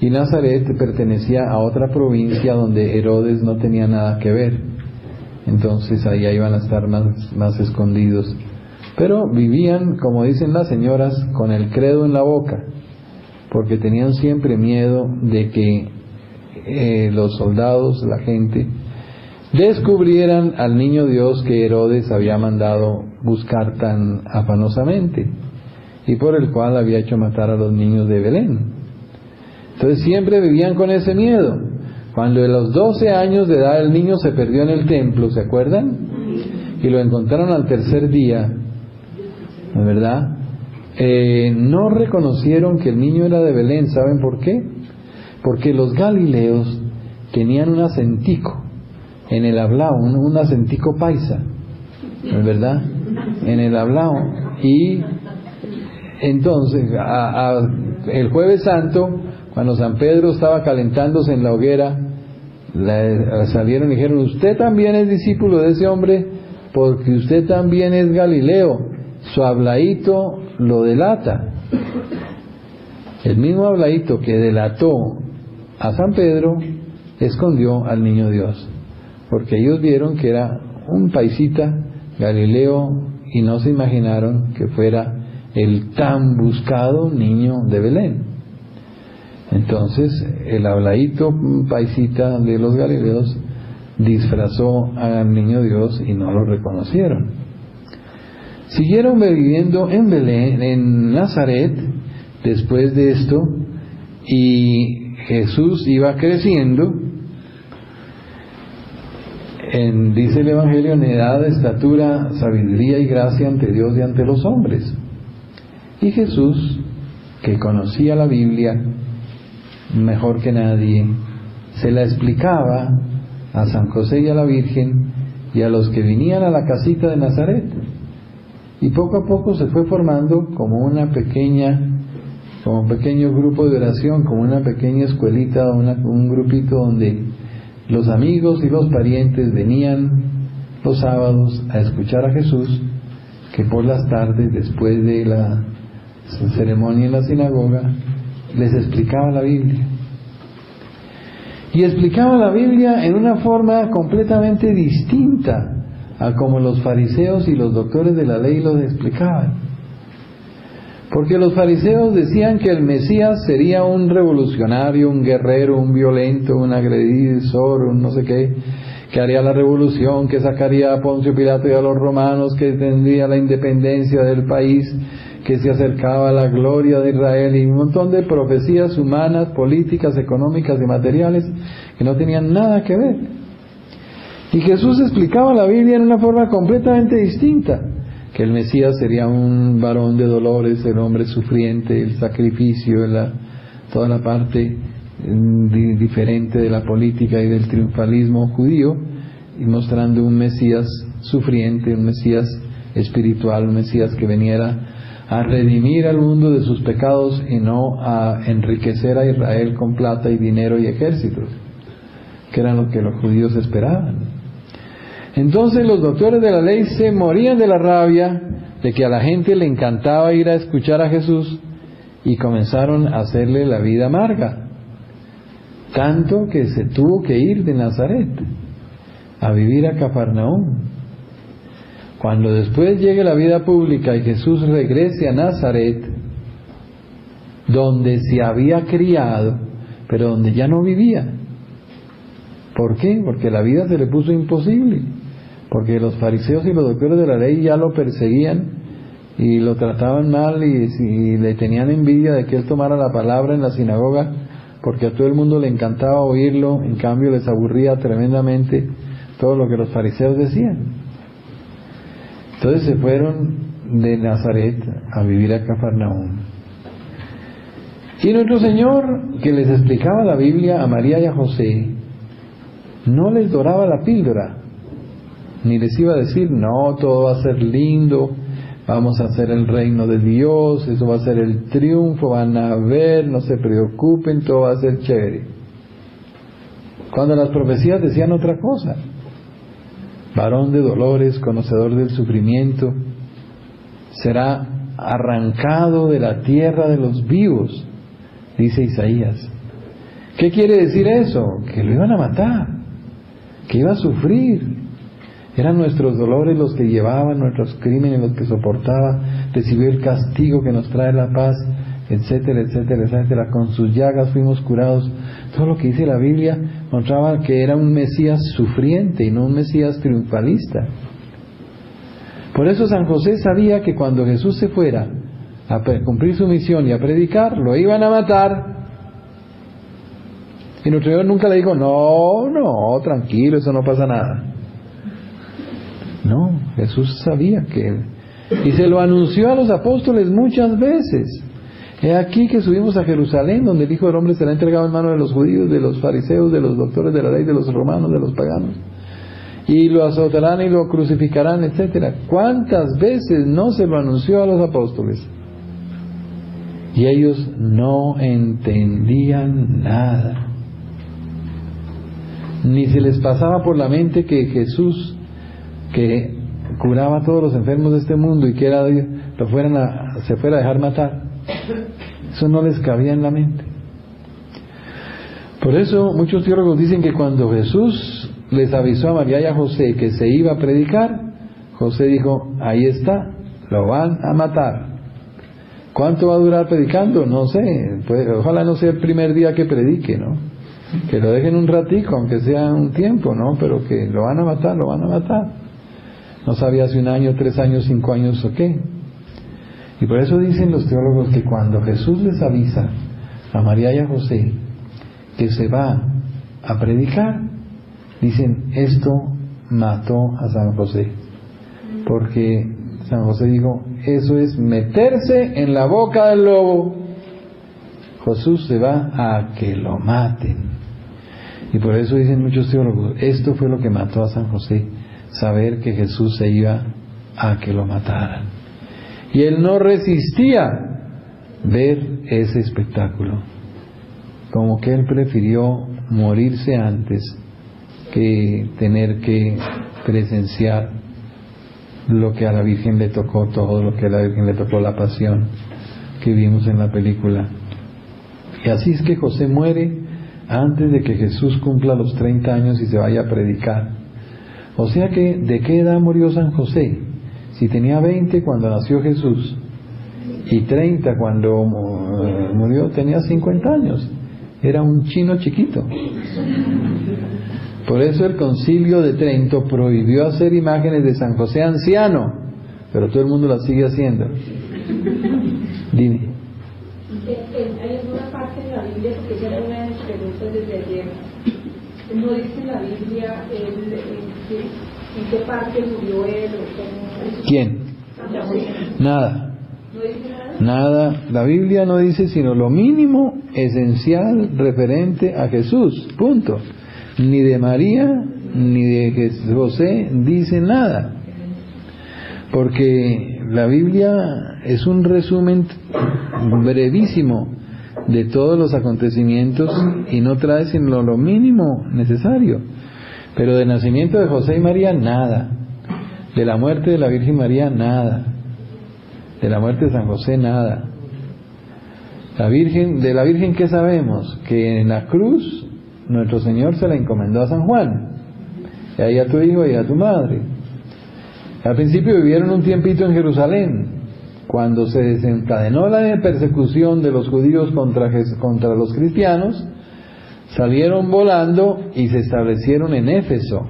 y Nazaret pertenecía a otra provincia donde Herodes no tenía nada que ver. Entonces allá iban a estar más escondidos. Pero vivían, como dicen las señoras, con el credo en la boca, porque tenían siempre miedo de que los soldados, la gente, descubrieran al niño Dios que Herodes había mandado buscar tan afanosamente, y por el cual había hecho matar a los niños de Belén. Entonces siempre vivían con ese miedo. Cuando a los 12 años de edad el niño se perdió en el templo, ¿se acuerdan? Y lo encontraron al 3er día, ¿verdad? No reconocieron que el niño era de Belén. ¿Saben por qué? Porque los galileos tenían un acentico en el hablado, un acentico paisa, ¿verdad? En el hablado. Y entonces el Jueves Santo, cuando San Pedro estaba calentándose en la hoguera, salieron y dijeron, usted también es discípulo de ese hombre, porque usted también es Galileo, su habladito lo delata. El mismo habladito que delató a San Pedro escondió al niño Dios, porque ellos vieron que era un paisita Galileo y no se imaginaron que fuera el tan buscado niño de Belén. Entonces el habladito paisita de los galileos disfrazó al niño Dios y no lo reconocieron. Siguieron viviendo en Belén, en Nazaret, después de esto, y Jesús iba creciendo, dice el Evangelio, en edad, estatura, sabiduría y gracia ante Dios y ante los hombres. Y Jesús, que conocía la Biblia mejor que nadie, se la explicaba a San José y a la Virgen y a los que venían a la casita de Nazaret. Y poco a poco se fue formando como un pequeño grupo de oración, como una pequeña escuelita, un grupito donde los amigos y los parientes venían los sábados a escuchar a Jesús, que por las tardes, después de la ceremonia en la sinagoga, les explicaba la Biblia. Y explicaba la Biblia en una forma completamente distinta a como los fariseos y los doctores de la ley los explicaban. Porque los fariseos decían que el Mesías sería un revolucionario, un guerrero, un violento, un agresor, un no sé qué, que haría la revolución, que sacaría a Poncio Pilato y a los romanos, que tendría la independencia del país, que se acercaba a la gloria de Israel, y un montón de profecías humanas, políticas, económicas y materiales que no tenían nada que ver. Y Jesús explicaba la Biblia en una forma completamente distinta, que el Mesías sería un varón de dolores, el hombre sufriente, el sacrificio, toda la parte diferente de la política y del triunfalismo judío, y mostrando un Mesías sufriente, un Mesías espiritual, un Mesías que viniera a redimir al mundo de sus pecados y no a enriquecer a Israel con plata y dinero y ejércitos, que era lo que los judíos esperaban. Entonces los doctores de la ley se morían de la rabia de que a la gente le encantaba ir a escuchar a Jesús, y comenzaron a hacerle la vida amarga, tanto que se tuvo que ir de Nazaret a vivir a Cafarnaúm. Cuando después llegue la vida pública y Jesús regrese a Nazaret, donde se había criado, pero donde ya no vivía. ¿Por qué? Porque la vida se le puso imposible, porque los fariseos y los doctores de la ley ya lo perseguían y lo trataban mal, y le tenían envidia de que él tomara la palabra en la sinagoga, porque a todo el mundo le encantaba oírlo. En cambio les aburría tremendamente todo lo que los fariseos decían. Entonces se fueron de Nazaret a vivir a Cafarnaúm. Y nuestro Señor, que les explicaba la Biblia a María y a José, no les doraba la píldora, ni les iba a decir, no, todo va a ser lindo, vamos a hacer el reino de Dios, eso va a ser el triunfo, van a ver, no se preocupen, todo va a ser chévere. Cuando las profecías decían otra cosa: varón de dolores, conocedor del sufrimiento, será arrancado de la tierra de los vivos, dice Isaías. ¿Qué quiere decir eso? Que lo iban a matar, que iba a sufrir. Eran nuestros dolores los que llevaban, nuestros crímenes los que soportaba, recibió el castigo que nos trae la paz, etcétera, etcétera, etcétera. Con sus llagas fuimos curados. Todo lo que dice la Biblia mostraba que era un Mesías sufriente y no un Mesías triunfalista. Por eso San José sabía que cuando Jesús se fuera a cumplir su misión y a predicar, lo iban a matar. Y nuestro Señor nunca le dijo, no, tranquilo, eso no pasa nada. No, Jesús sabía que y se lo anunció a los apóstoles muchas veces. He aquí que subimos a Jerusalén, donde el Hijo del Hombre será entregado en manos de los judíos, de los fariseos, de los doctores de la ley, de los romanos, de los paganos, y lo azotarán y lo crucificarán, etcétera. ¿Cuántas veces no se lo anunció a los apóstoles? Y ellos no entendían nada. Ni se les pasaba por la mente que Jesús, que curaba a todos los enfermos de este mundo y que era se fuera a dejar matar. Eso no les cabía en la mente. Por eso muchos teólogos dicen que cuando Jesús les avisó a María y a José que se iba a predicar, José dijo, ahí está, lo van a matar. ¿Cuánto va a durar predicando? No sé, pues, ojalá no sea el primer día que predique, ¿no? Que lo dejen un ratico, aunque sea un tiempo, ¿no? Pero que lo van a matar, lo van a matar. No sabía si 1 año, 3 años, 5 años o qué. Y por eso dicen los teólogos que cuando Jesús les avisa a María y a José que se va a predicar, dicen, esto mató a San José. Porque San José dijo, eso es meterse en la boca del lobo. Jesús se va a que lo maten. Y por eso dicen muchos teólogos, esto fue lo que mató a San José, saber que Jesús se iba a que lo mataran. Y él no resistía ver ese espectáculo, como que él prefirió morirse antes que tener que presenciar lo que a la Virgen le tocó, todo lo que a la Virgen le tocó, la pasión que vimos en la película. Y así es que José muere antes de que Jesús cumpla los 30 años y se vaya a predicar. O sea que, ¿de qué edad murió San José? Si tenía 20 cuando nació Jesús y 30 cuando murió, tenía 50 años. Era un chino chiquito. Por eso el Concilio de Trento prohibió hacer imágenes de San José anciano, pero todo el mundo las sigue haciendo. Dime. Hay alguna parte de la Biblia, porque esa era una de mis preguntas desde ayer, no dice en la Biblia en qué parte murió él o cómo... ¿Quién? Nada. ¿No dice nada? Nada. La Biblia no dice sino lo mínimo esencial referente a Jesús. Punto. Ni de María ni de José dice nada. Porque la Biblia es un resumen brevísimo de todos los acontecimientos y no trae sino lo mínimo necesario. Pero del nacimiento de José y María, nada. De la muerte de la Virgen María, nada. De la muerte de San José, nada. De la Virgen, ¿qué sabemos? Que en la cruz nuestro Señor se la encomendó a San Juan. Y ahí a tu hijo y a tu madre. Al principio vivieron un tiempito en Jerusalén. Cuando se desencadenó la persecución de los judíos contra los cristianos, salieron volando y se establecieron en Éfeso.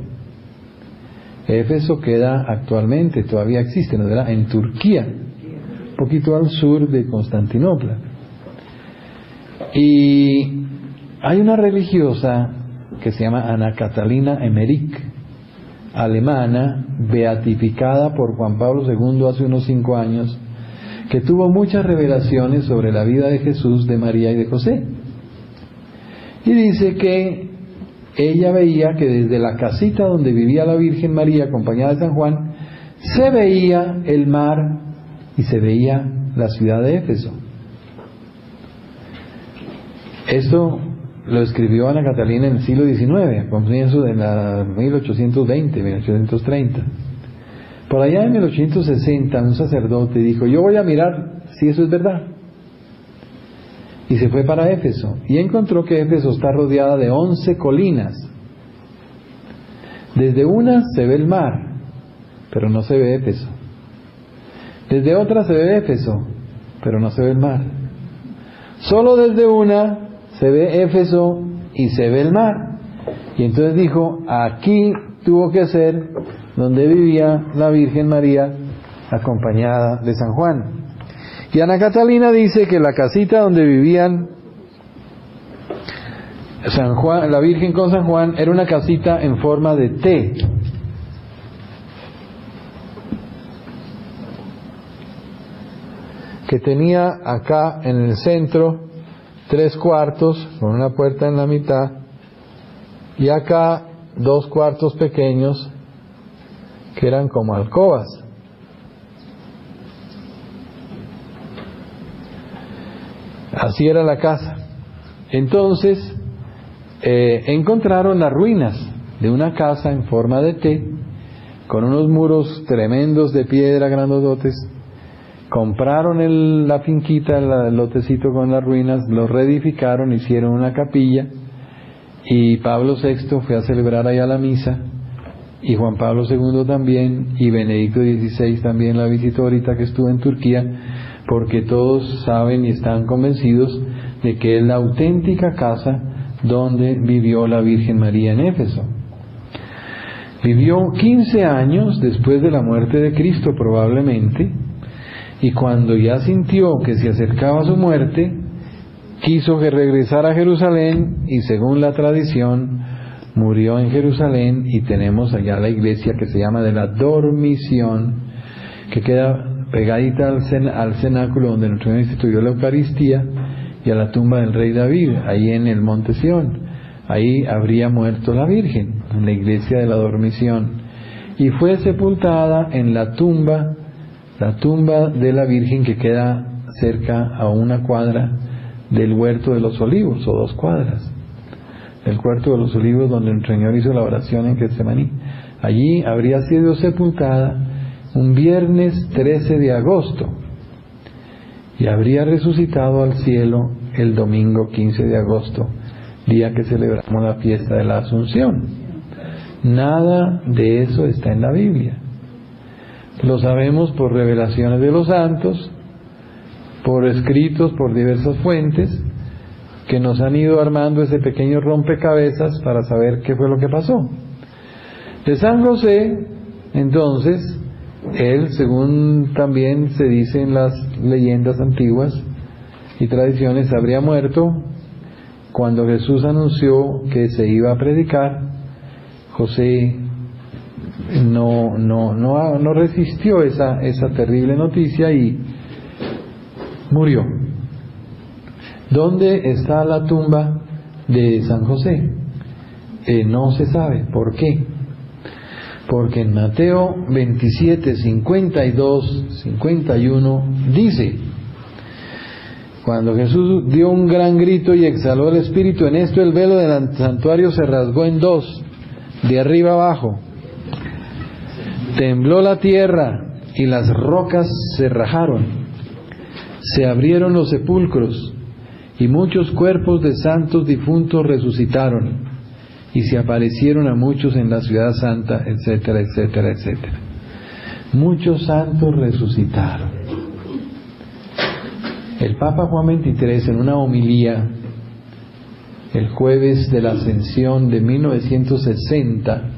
Éfeso queda actualmente, todavía existe, ¿no? En Turquía, un poquito al sur de Constantinopla. Y hay una religiosa que se llama Ana Catalina Emmerich, alemana, beatificada por Juan Pablo II hace unos 5 años, que tuvo muchas revelaciones sobre la vida de Jesús, de María y de José. Y dice que ella veía que desde la casita donde vivía la Virgen María, acompañada de San Juan, se veía el mar y se veía la ciudad de Éfeso. Esto lo escribió Ana Catalina en el siglo XIX, comienzo de la 1820, 1830. Por allá en 1860 un sacerdote dijo: yo voy a mirar si eso es verdad. Y se fue para Éfeso y encontró que Éfeso está rodeada de 11 colinas. Desde una se ve el mar, pero no se ve Éfeso. Desde otra se ve Éfeso, pero no se ve el mar. Solo desde una se ve Éfeso y se ve el mar. Y entonces dijo: aquí tuvo que ser donde vivía la Virgen María acompañada de San Juan. Y Ana Catalina dice que la casita donde vivían San Juan, la Virgen con San Juan, era una casita en forma de T. Que tenía acá en el centro 3 cuartos con una puerta en la mitad y acá 2 cuartos pequeños que eran como alcobas. Así era la casa. Entonces encontraron las ruinas de una casa en forma de T con unos muros tremendos de piedra grandotes. Compraron la finquita, el lotecito con las ruinas, lo reedificaron, hicieron una capilla y Pablo VI fue a celebrar allá la misa y Juan Pablo II también y Benedicto XVI también la visitó ahorita que estuvo en Turquía, porque todos saben y están convencidos de que es la auténtica casa donde vivió la Virgen María en Éfeso. Vivió 15 años después de la muerte de Cristo probablemente, y cuando ya sintió que se acercaba su muerte, quiso que regresara a Jerusalén y según la tradición murió en Jerusalén y tenemos allá la iglesia que se llama de la Dormición, que queda pegadita al cenáculo donde nuestro Señor instituyó la Eucaristía y a la tumba del rey David, ahí en el monte Sión. Ahí habría muerto la Virgen, en la iglesia de la Dormición, y fue sepultada en la tumba de la Virgen que queda cerca a 1 cuadra del Huerto de los Olivos, o 2 cuadras del Huerto de los Olivos donde el Señor hizo la oración en Getsemaní. Allí habría sido sepultada un viernes 13 de agosto y habría resucitado al cielo el domingo 15 de agosto día que celebramos la fiesta de la Asunción. Nada de eso está en la Biblia. Lo sabemos por revelaciones de los santos, por escritos, por diversas fuentes, que nos han ido armando ese pequeño rompecabezas para saber qué fue lo que pasó. De San José, entonces, él, según también se dice en las leyendas antiguas y tradiciones, habría muerto cuando Jesús anunció que se iba a predicar. José no resistió esa terrible noticia y murió. ¿Dónde está la tumba de San José? No se sabe. ¿Por qué? Porque en Mateo 27, 52, 51 dice: cuando Jesús dio un gran grito y exhaló el Espíritu, en esto el velo del santuario se rasgó en dos, de arriba abajo. Tembló la tierra y las rocas se rajaron. Se abrieron los sepulcros y muchos cuerpos de santos difuntos resucitaron y se aparecieron a muchos en la ciudad santa, etcétera, etcétera, etcétera. Muchos santos resucitaron. El Papa Juan XXIII, en una homilía el jueves de la Ascensión de 1960,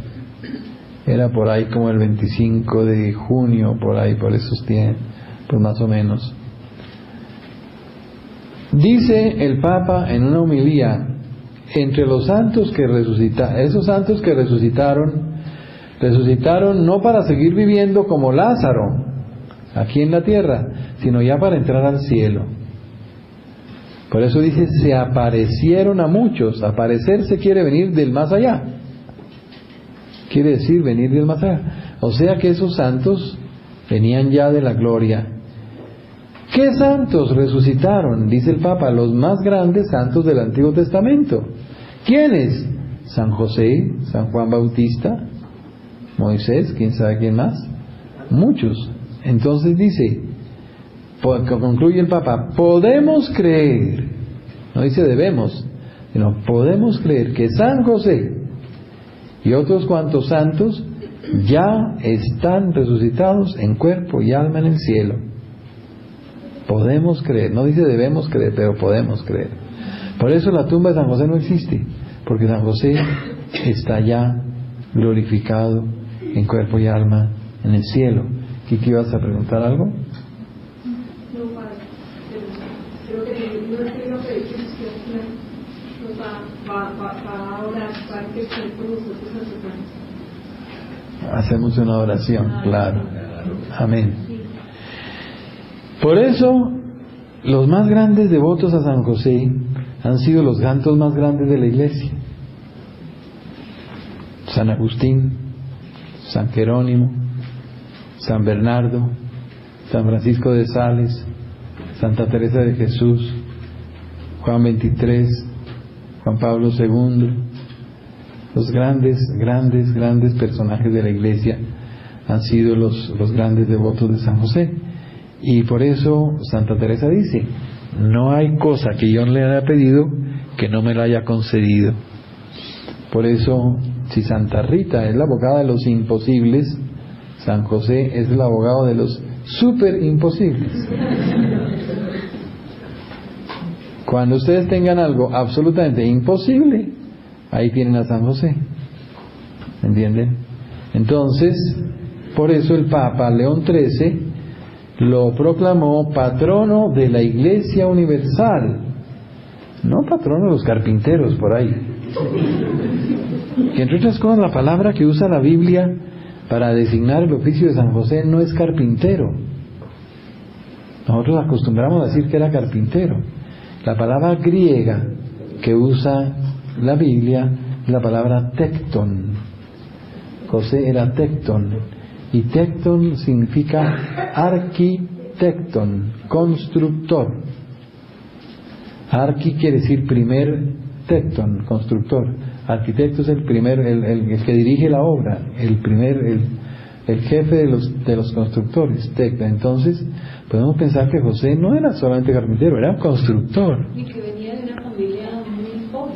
era por ahí como el 25 de junio, por ahí, por esos tiempos, pues más o menos, dice el Papa en una homilía: entre los santos que resucitaron, esos santos que resucitaron no para seguir viviendo como Lázaro aquí en la tierra, sino ya para entrar al cielo. Por eso dice, se aparecieron a muchos. Aparecerse quiere venir del más allá, quiere decir venir del más allá. O sea que esos santos venían ya de la gloria. ¿Qué santos resucitaron? Dice el Papa, los más grandes santos del Antiguo Testamento. ¿Quiénes? San José, San Juan Bautista, Moisés, quién sabe quién más, muchos. Entonces dice, concluye el Papa, podemos creer, no dice debemos, sino podemos creer que San José y otros cuantos santos ya están resucitados en cuerpo y alma en el cielo. Podemos creer, no dice debemos creer, pero podemos creer. Por eso la tumba de San José no existe, porque San José está ya glorificado en cuerpo y alma en el cielo. ¿Kiki, ibas a preguntar algo? No, padre, creo que no es que una predicción nos va a orar para que estén con nosotros en su casa. Hacemos una oración, claro. Amén. Por eso, los más grandes devotos a San José han sido los santos más grandes de la Iglesia. San Agustín, San Jerónimo, San Bernardo, San Francisco de Sales, Santa Teresa de Jesús, Juan XXIII, Juan Pablo II, los grandes personajes de la Iglesia han sido los grandes devotos de San José. Y por eso Santa Teresa dice, no hay cosa que yo le haya pedido que no me la haya concedido. Por eso, si Santa Rita es la abogada de los imposibles, San José es el abogado de los súper imposibles. Cuando ustedes tengan algo absolutamente imposible, ahí tienen a San José. ¿Entienden? Entonces, por eso el Papa León XIII lo proclamó patrono de la Iglesia Universal, no patrono de los carpinteros por ahí. Que entre otras cosas, la palabra que usa la Biblia para designar el oficio de San José no es carpintero. Nosotros acostumbramos a decir que era carpintero. La palabra griega que usa la Biblia es la palabra tecton. José era tecton. Y tecton significa arquitecton, constructor. Arqui quiere decir primer, tecton, constructor. Arquitecto es el primer, el que dirige la obra, el jefe de los constructores, tecton. Entonces, podemos pensar que José no era solamente carpintero, era constructor. Y que venía de una familia muy pobre.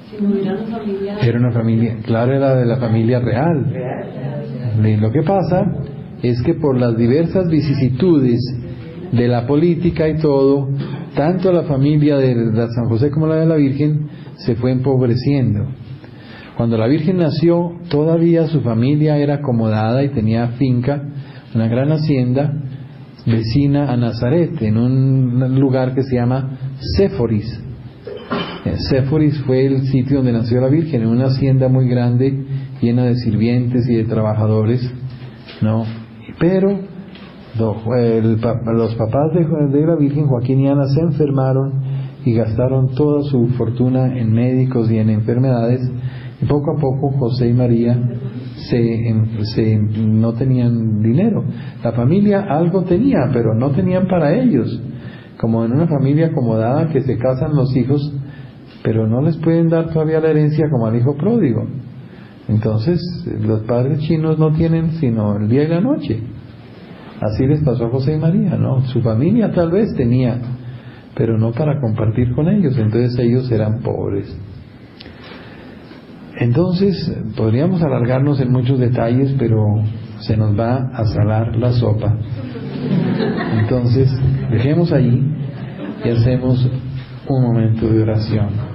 Si no era una familia... Era una familia, claro, era de la familia real. Y lo que pasa es que por las diversas vicisitudes de la política y todo, tanto la familia de San José como la de la Virgen se fue empobreciendo. Cuando la Virgen nació, todavía su familia era acomodada y tenía finca, una gran hacienda vecina a Nazaret, en un lugar que se llama Séforis. Séforis fue el sitio donde nació la Virgen, en una hacienda muy grande, llena de sirvientes y de trabajadores, ¿no? Pero los papás de la Virgen, Joaquín y Ana, se enfermaron y gastaron toda su fortuna en médicos y en enfermedades, y poco a poco José y María no tenían dinero. La familia algo tenía, pero no tenían para ellos, como en una familia acomodada que se casan los hijos, pero no les pueden dar todavía la herencia como al hijo pródigo. Entonces los padres chinos no tienen sino el día y la noche. Así les pasó a José y María, ¿no? Su familia tal vez tenía, pero no para compartir con ellos, entonces ellos eran pobres. Entonces podríamos alargarnos en muchos detalles, pero se nos va a salar la sopa. Entonces dejemos ahí y hacemos un momento de oración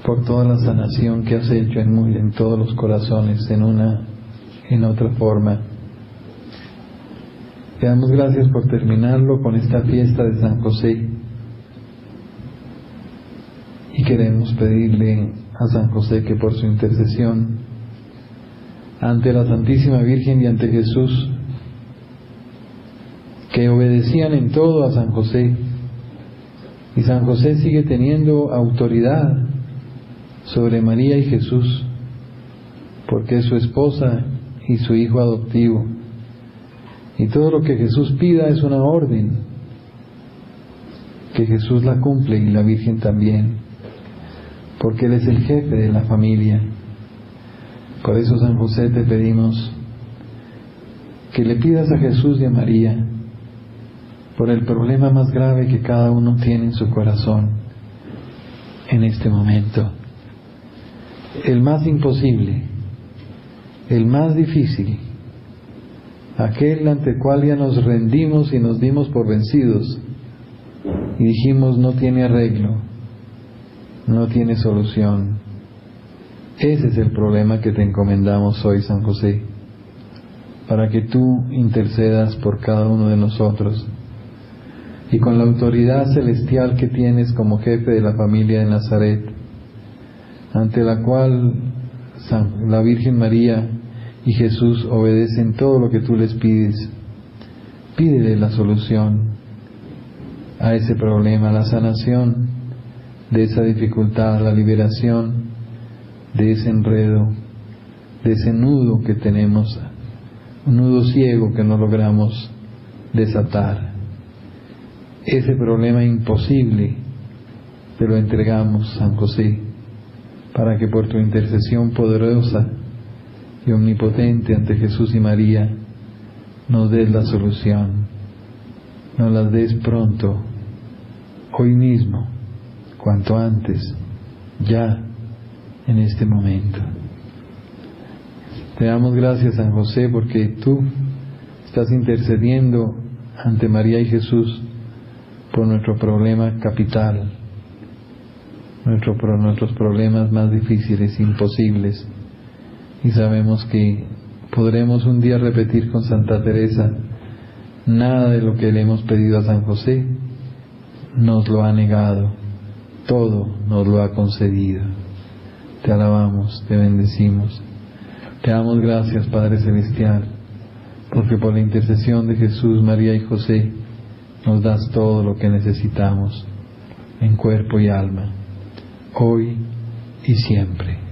por toda la sanación que has hecho en todos los corazones, en otra forma. Te damos gracias por terminarlo con esta fiesta de San José, y queremos pedirle a San José que por su intercesión ante la Santísima Virgen y ante Jesús, que obedecían en todo a San José, y San José sigue teniendo autoridad sobre María y Jesús, porque es su esposa y su hijo adoptivo, y todo lo que Jesús pida es una orden, que Jesús la cumple y la Virgen también, porque Él es el jefe de la familia. Por eso, San José, te pedimos que le pidas a Jesús y a María por el problema más grave que cada uno tiene en su corazón en este momento, el más imposible, el más difícil, aquel ante el cual ya nos rendimos y nos dimos por vencidos y dijimos no tiene arreglo, no tiene solución. Ese es el problema que te encomendamos hoy, San José, para que tú intercedas por cada uno de nosotros, y con la autoridad celestial que tienes como jefe de la familia de Nazaret, ante la cual la Virgen María y Jesús obedecen todo lo que tú les pides, pídele la solución a ese problema, la sanación de esa dificultad, la liberación de ese enredo, de ese nudo que tenemos, un nudo ciego que no logramos desatar. Ese problema imposible te lo entregamos, San José, para que por tu intercesión poderosa y omnipotente ante Jesús y María nos des la solución, nos la des pronto, hoy mismo, cuanto antes, ya, en este momento. Te damos gracias, San José, porque tú estás intercediendo ante María y Jesús por nuestro problema capital, nuestros problemas más difíciles, imposibles, y sabemos que podremos un día repetir con Santa Teresa: nada de lo que le hemos pedido a San José nos lo ha negado, todo nos lo ha concedido. Te alabamos, te bendecimos, te damos gracias, Padre Celestial, porque por la intercesión de Jesús, María y José nos das todo lo que necesitamos en cuerpo y alma, hoy y siempre.